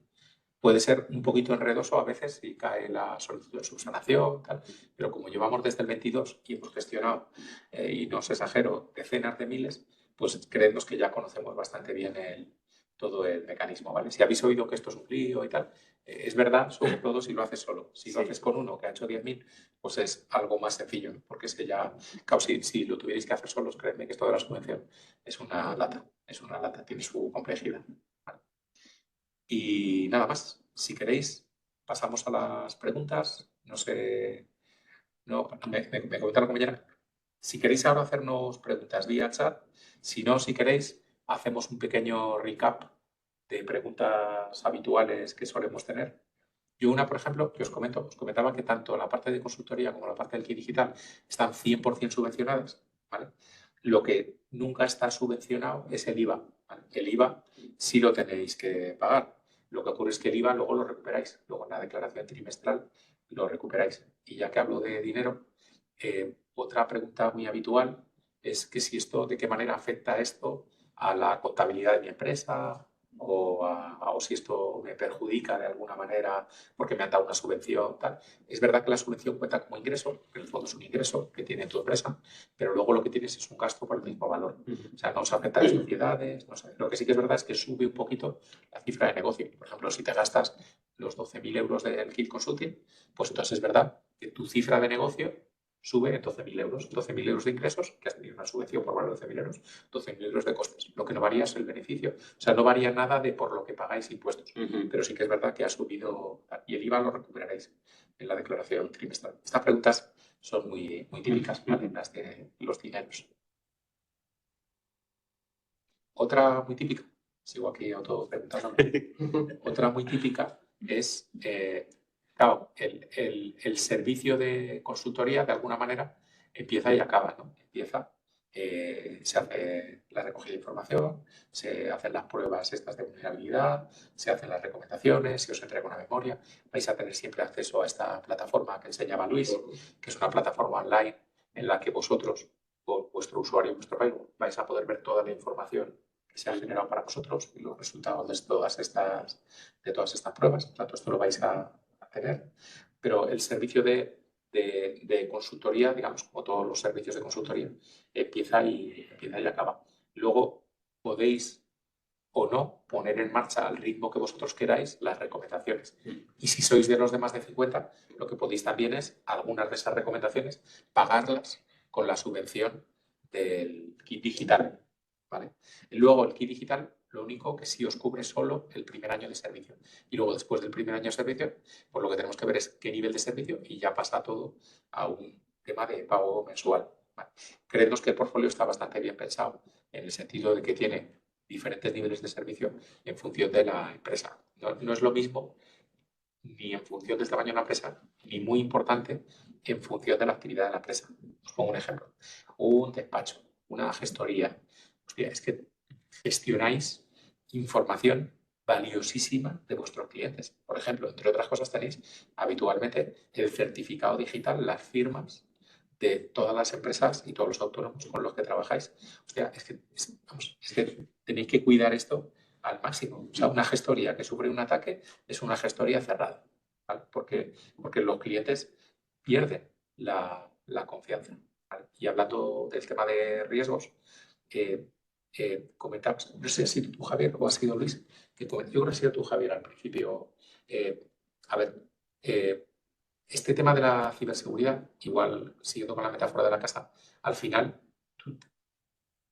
puede ser un poquito enredoso a veces si cae la solicitud de subsanación, tal, pero como llevamos desde el 22 y hemos gestionado, y no os exagero, decenas de miles, pues creemos que ya conocemos bastante bien todo el mecanismo, ¿vale? Si habéis oído que esto es un lío y tal, es verdad, sobre todo si lo haces solo. Si lo haces con uno que ha hecho 10.000, pues es algo más sencillo, ¿no? Porque es que ya, claro, si lo tuvierais que hacer solos, creedme que esto de la subvención es una lata, tiene su complejidad. ¿Vale? Y nada más. Si queréis, pasamos a las preguntas. No sé, no, me comenta la compañera. Si queréis ahora hacernos preguntas vía chat, si no, si queréis, hacemos un pequeño recap de preguntas habituales que solemos tener. Yo una, por ejemplo, que os comentaba que tanto la parte de consultoría como la parte del kit digital están 100% subvencionadas, ¿vale? Lo que nunca está subvencionado es el IVA, ¿vale? El IVA sí lo tenéis que pagar. Lo que ocurre es que el IVA luego lo recuperáis, luego en la declaración trimestral lo recuperáis. Y ya que hablo de dinero, otra pregunta muy habitual es que si esto, de qué manera afecta esto a la contabilidad de mi empresa, o si esto me perjudica de alguna manera porque me han dado una subvención, tal. Es verdad que la subvención cuenta como ingreso, que en el fondo es un ingreso que tiene tu empresa, pero luego lo que tienes es un gasto por el mismo valor. O sea, no os afecta en sociedades, no sé. Lo que sí que es verdad es que sube un poquito la cifra de negocio. Por ejemplo, si te gastas los 12.000 euros del kit consulting, pues entonces es verdad que tu cifra de negocio sube en 12.000 euros. 12.000 euros de ingresos, que has tenido una subvención por valor de 12.000 euros, 12.000 euros de costes. Lo que no varía es el beneficio. O sea, no varía nada de por lo que pagáis impuestos. Pero sí que es verdad que ha subido y el IVA lo recuperaréis en la declaración trimestral. Estas preguntas son muy típicas, ¿vale? Las de los dineros. Otra muy típica, sigo aquí autopreguntándome. Otra muy típica es, claro, el servicio de consultoría de alguna manera empieza y acaba, ¿no? Empieza, se hace la recogida de información, se hacen las pruebas estas de vulnerabilidad, se hacen las recomendaciones, se os entrega una memoria. Vais a tener siempre acceso a esta plataforma que enseñaba Luis, que es una plataforma online en la que vosotros, por vuestro usuario y vuestro Facebook, vais a poder ver toda la información que se ha generado para vosotros y los resultados de todas estas pruebas. Por tanto, esto lo vais a tener. Pero el servicio de consultoría, digamos, como todos los servicios de consultoría, empieza y acaba. Luego podéis o no poner en marcha al ritmo que vosotros queráis las recomendaciones. Y si sois de los de más de 50, lo que podéis también es algunas de esas recomendaciones pagarlas con la subvención del kit digital. ¿Vale? Y luego el kit digital, lo único que sí os cubre solo el primer año de servicio. Y luego después del primer año de servicio, pues lo que tenemos que ver es qué nivel de servicio y ya pasa todo a un tema de pago mensual. ¿Vale? Creemos que el portfolio está bastante bien pensado en el sentido de que tiene diferentes niveles de servicio en función de la empresa. No es lo mismo ni en función del tamaño de la empresa, ni muy importante en función de la actividad de la empresa. Os pongo un ejemplo. Un despacho, una gestoría. Hostia, es que gestionáis información valiosísima de vuestros clientes. Por ejemplo, entre otras cosas tenéis habitualmente el certificado digital, las firmas de todas las empresas y todos los autónomos con los que trabajáis. Hostia, es que tenéis que cuidar esto al máximo. O sea, una gestoría que sufre un ataque es una gestoría cerrada, ¿vale? Porque los clientes pierden la confianza. ¿Vale? Y hablando del tema de riesgos, comentabas, no sé si tú, Javier, o ha sido Luis, yo creo que ha sido tú, Javier, al principio. A ver, este tema de la ciberseguridad, igual siguiendo con la metáfora de la casa, al final tú,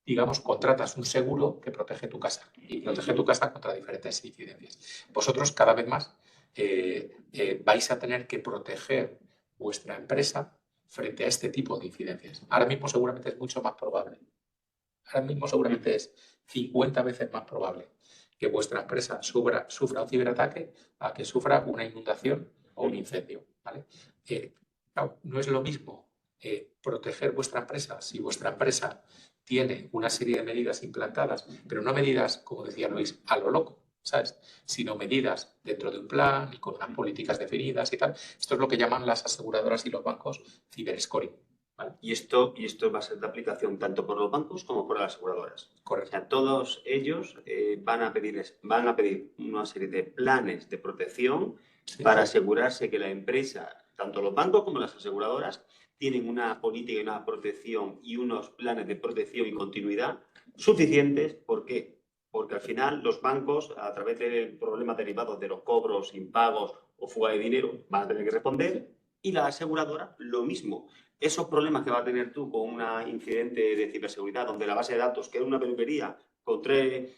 digamos, contratas un seguro que protege tu casa y protege tu casa contra diferentes incidencias. Vosotros cada vez más vais a tener que proteger vuestra empresa frente a este tipo de incidencias. Ahora mismo seguramente es mucho más probable. Ahora mismo seguramente es 50 veces más probable que vuestra empresa sufra un ciberataque a que sufra una inundación o un incendio. ¿Vale? Claro, no es lo mismo proteger vuestra empresa si vuestra empresa tiene una serie de medidas implantadas, pero no medidas, como decía Luis, a lo loco, ¿sabes? Sino medidas dentro de un plan y con unas políticas definidas y tal. Esto es lo que llaman las aseguradoras y los bancos ciberscoring. ¿Vale? Y esto va a ser de aplicación tanto por los bancos como por las aseguradoras. Correcto. O sea, todos ellos van a pedir una serie de planes de protección para asegurarse que la empresa, tanto los bancos como las aseguradoras, tienen una política y una protección y unos planes de protección y continuidad suficientes. ¿Por qué? Porque al final los bancos, a través de problemas derivados de los cobros, impagos o fuga de dinero, van a tener que responder, y la aseguradora lo mismo. Esos problemas que vas a tener tú con un incidente de ciberseguridad, donde la base de datos, que es una peluquería,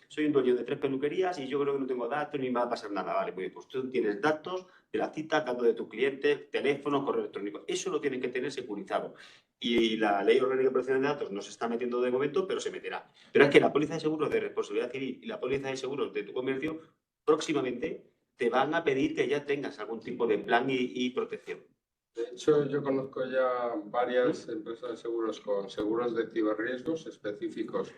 soy un dueño de 3 peluquerías y yo creo que no tengo datos ni me va a pasar nada, ¿vale? Pues tú tienes datos de la cita, datos de tus clientes, teléfono, correo electrónico. Eso lo tienes que tener securizado. Y la Ley Orgánica de Protección de Datos no se está metiendo de momento, pero se meterá. Pero es que la póliza de seguros de responsabilidad civil y la póliza de seguros de tu comercio próximamente te van a pedir que ya tengas algún tipo de plan y protección. De hecho, yo conozco ya varias empresas de seguros con seguros de ciberriesgos específicos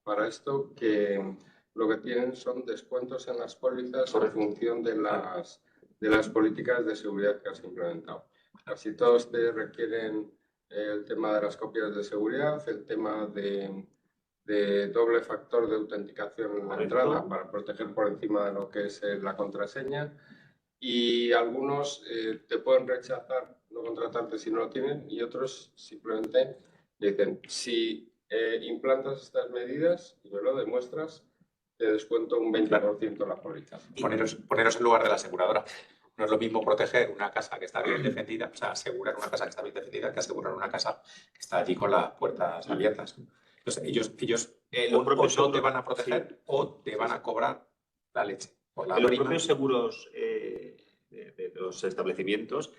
para esto, que lo que tienen son descuentos en las pólizas en función de las políticas de seguridad que has implementado. Casi todos te requieren el tema de las copias de seguridad, el tema de de doble factor de autenticación en la Correcto. entrada para proteger por encima de lo que es la contraseña. Y algunos te pueden rechazar no contratarte si no lo tienen, y otros simplemente dicen, si implantas estas medidas y me lo demuestras, te descuento un 20% la póliza. Poneros en lugar de la aseguradora. No es lo mismo proteger una casa que está bien defendida, o sea, asegurar una casa que está bien defendida, que asegurar una casa que está allí con las puertas abiertas. Entonces, ellos los o propios no te seguros, van a proteger o te van a cobrar la leche. Por la En los prima. propios seguros de los establecimientos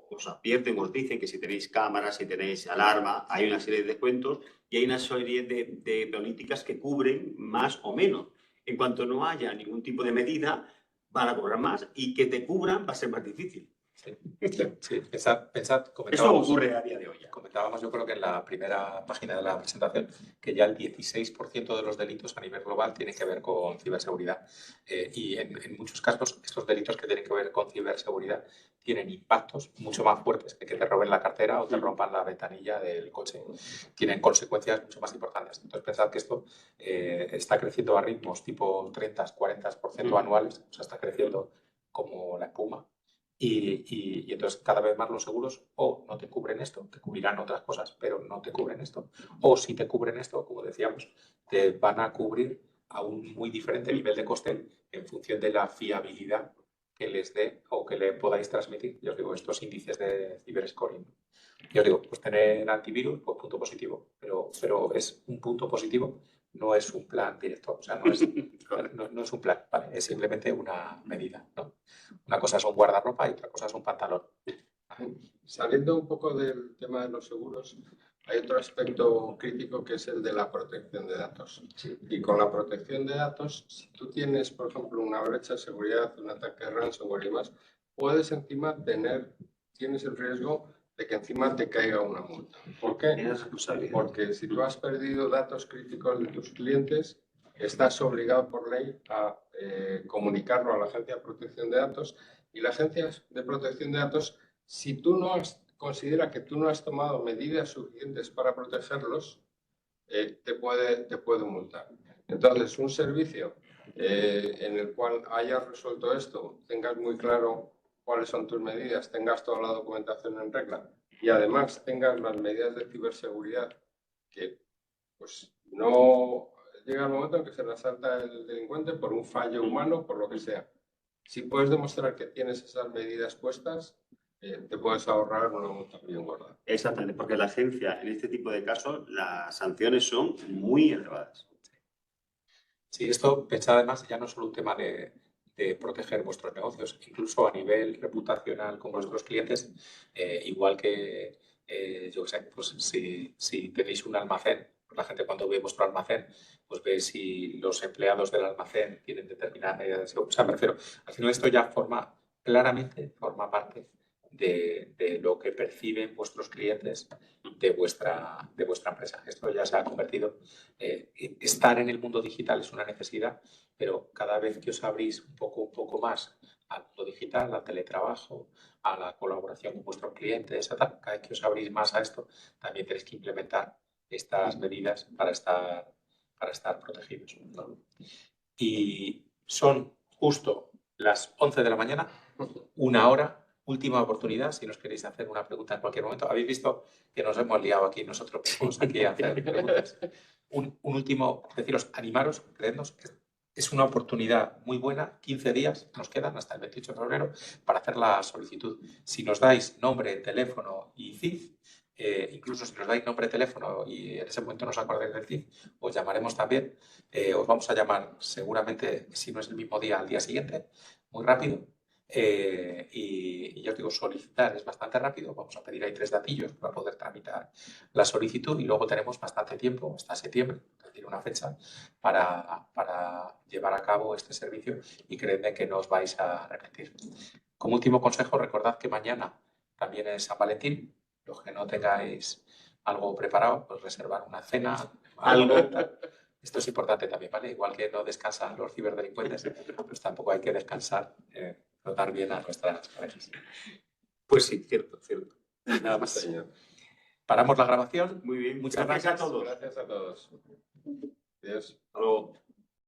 os advierten, os dicen que si tenéis cámaras, si tenéis alarma, hay una serie de descuentos y hay una serie de políticas que cubren más o menos. En cuanto no haya ningún tipo de medida, van a cobrar más, y que te cubran va a ser más difícil. Sí, pensad, Eso comentábamos, ocurre a día de hoy. comentábamos, yo creo que en la primera página de la presentación, que ya el 16% de los delitos a nivel global tienen que ver con ciberseguridad. Y en muchos casos, estos delitos que tienen que ver con ciberseguridad tienen impactos mucho más fuertes que te roben la cartera o te rompan la ventanilla del coche. Tienen consecuencias mucho más importantes. Entonces, pensad que esto está creciendo a ritmos tipo 30-40% anuales, o sea, está creciendo como la espuma. Y entonces cada vez más los seguros o no te cubren esto, te cubrirán otras cosas, pero no te cubren esto. O si te cubren esto, como decíamos, te van a cubrir a un muy diferente nivel de coste en función de la fiabilidad que les dé o que le podáis transmitir. Yo os digo, estos índices de ciberscoring. Yo os digo, pues tener antivirus, pues punto positivo, pero es un punto positivo, no es un plan directo, o sea, no es un plan, ¿vale? Es simplemente una medida, ¿no? Una cosa es un guardarropa y otra cosa es un pantalón. Saliendo un poco del tema de los seguros, hay otro aspecto crítico que es el de la protección de datos. Sí. Y con la protección de datos, si tú tienes, por ejemplo, una brecha de seguridad, un ataque de ransomware y más, puedes encima tienes el riesgo de que encima te caiga una multa. ¿Por qué? Tienes responsabilidad. Porque si tú has perdido datos críticos de tus clientes, estás obligado por ley a comunicarlo a la Agencia de Protección de Datos, y la Agencia de Protección de Datos, si tú considera que tú no has tomado medidas suficientes para protegerlos, te puede multar. Entonces, un servicio en el cual hayas resuelto esto, tengas muy claro cuáles son tus medidas, tengas toda la documentación en regla y además tengas las medidas de ciberseguridad, que pues no llega el momento en que se las salta el delincuente por un fallo humano, por lo que sea. Si puedes demostrar que tienes esas medidas puestas, te puedes ahorrar una multa bien gorda. Exactamente, porque la agencia, en este tipo de casos, las sanciones son muy elevadas. Sí, esto, pensad además, ya no es solo un tema de proteger vuestros negocios, incluso a nivel reputacional con vuestros clientes, igual que, yo qué sé, pues si tenéis un almacén, pues la gente cuando ve vuestro almacén, pues ve si los empleados del almacén tienen determinada medida de seguridad. O sea, me refiero, al final esto ya claramente forma parte de lo que perciben vuestros clientes de vuestra empresa. Esto ya se ha convertido. Estar en el mundo digital es una necesidad, pero cada vez que os abrís un poco más al mundo digital, al teletrabajo, a la colaboración con vuestros clientes, cada vez que os abrís más a esto, también tenéis que implementar estas medidas para estar protegidos, ¿no? Y son justo las 11 de la mañana, una hora. Última oportunidad, si nos queréis hacer una pregunta en cualquier momento. Habéis visto que nos hemos liado aquí nosotros mismos aquí a hacer preguntas. Un último, deciros, animaros, creednos, que es una oportunidad muy buena. 15 días nos quedan hasta el 28 de febrero para hacer la solicitud. Si nos dais nombre, teléfono y CIF, incluso si nos dais nombre, teléfono y en ese momento nos acordáis del CIF, os llamaremos también. Os vamos a llamar seguramente, si no es el mismo día, al día siguiente, muy rápido. Y ya os digo, solicitar es bastante rápido. Vamos a pedir ahí 3 datillos para poder tramitar la solicitud y luego tenemos bastante tiempo, hasta septiembre, es decir, una fecha, para llevar a cabo este servicio, y creedme que no os vais a arrepentir. Como último consejo, recordad que mañana también es San Valentín. Los que no tengáis algo preparado, pues reservar una cena, algo. Esto es importante también, ¿vale? Igual que no descansan los ciberdelincuentes, pues tampoco hay que descansar, tratar bien a nuestras parejas. Pues sí, cierto. Nada más. Señor. Paramos la grabación. Muy bien. Muchas gracias gracias. a todos. Gracias a todos. Adiós. Hasta luego.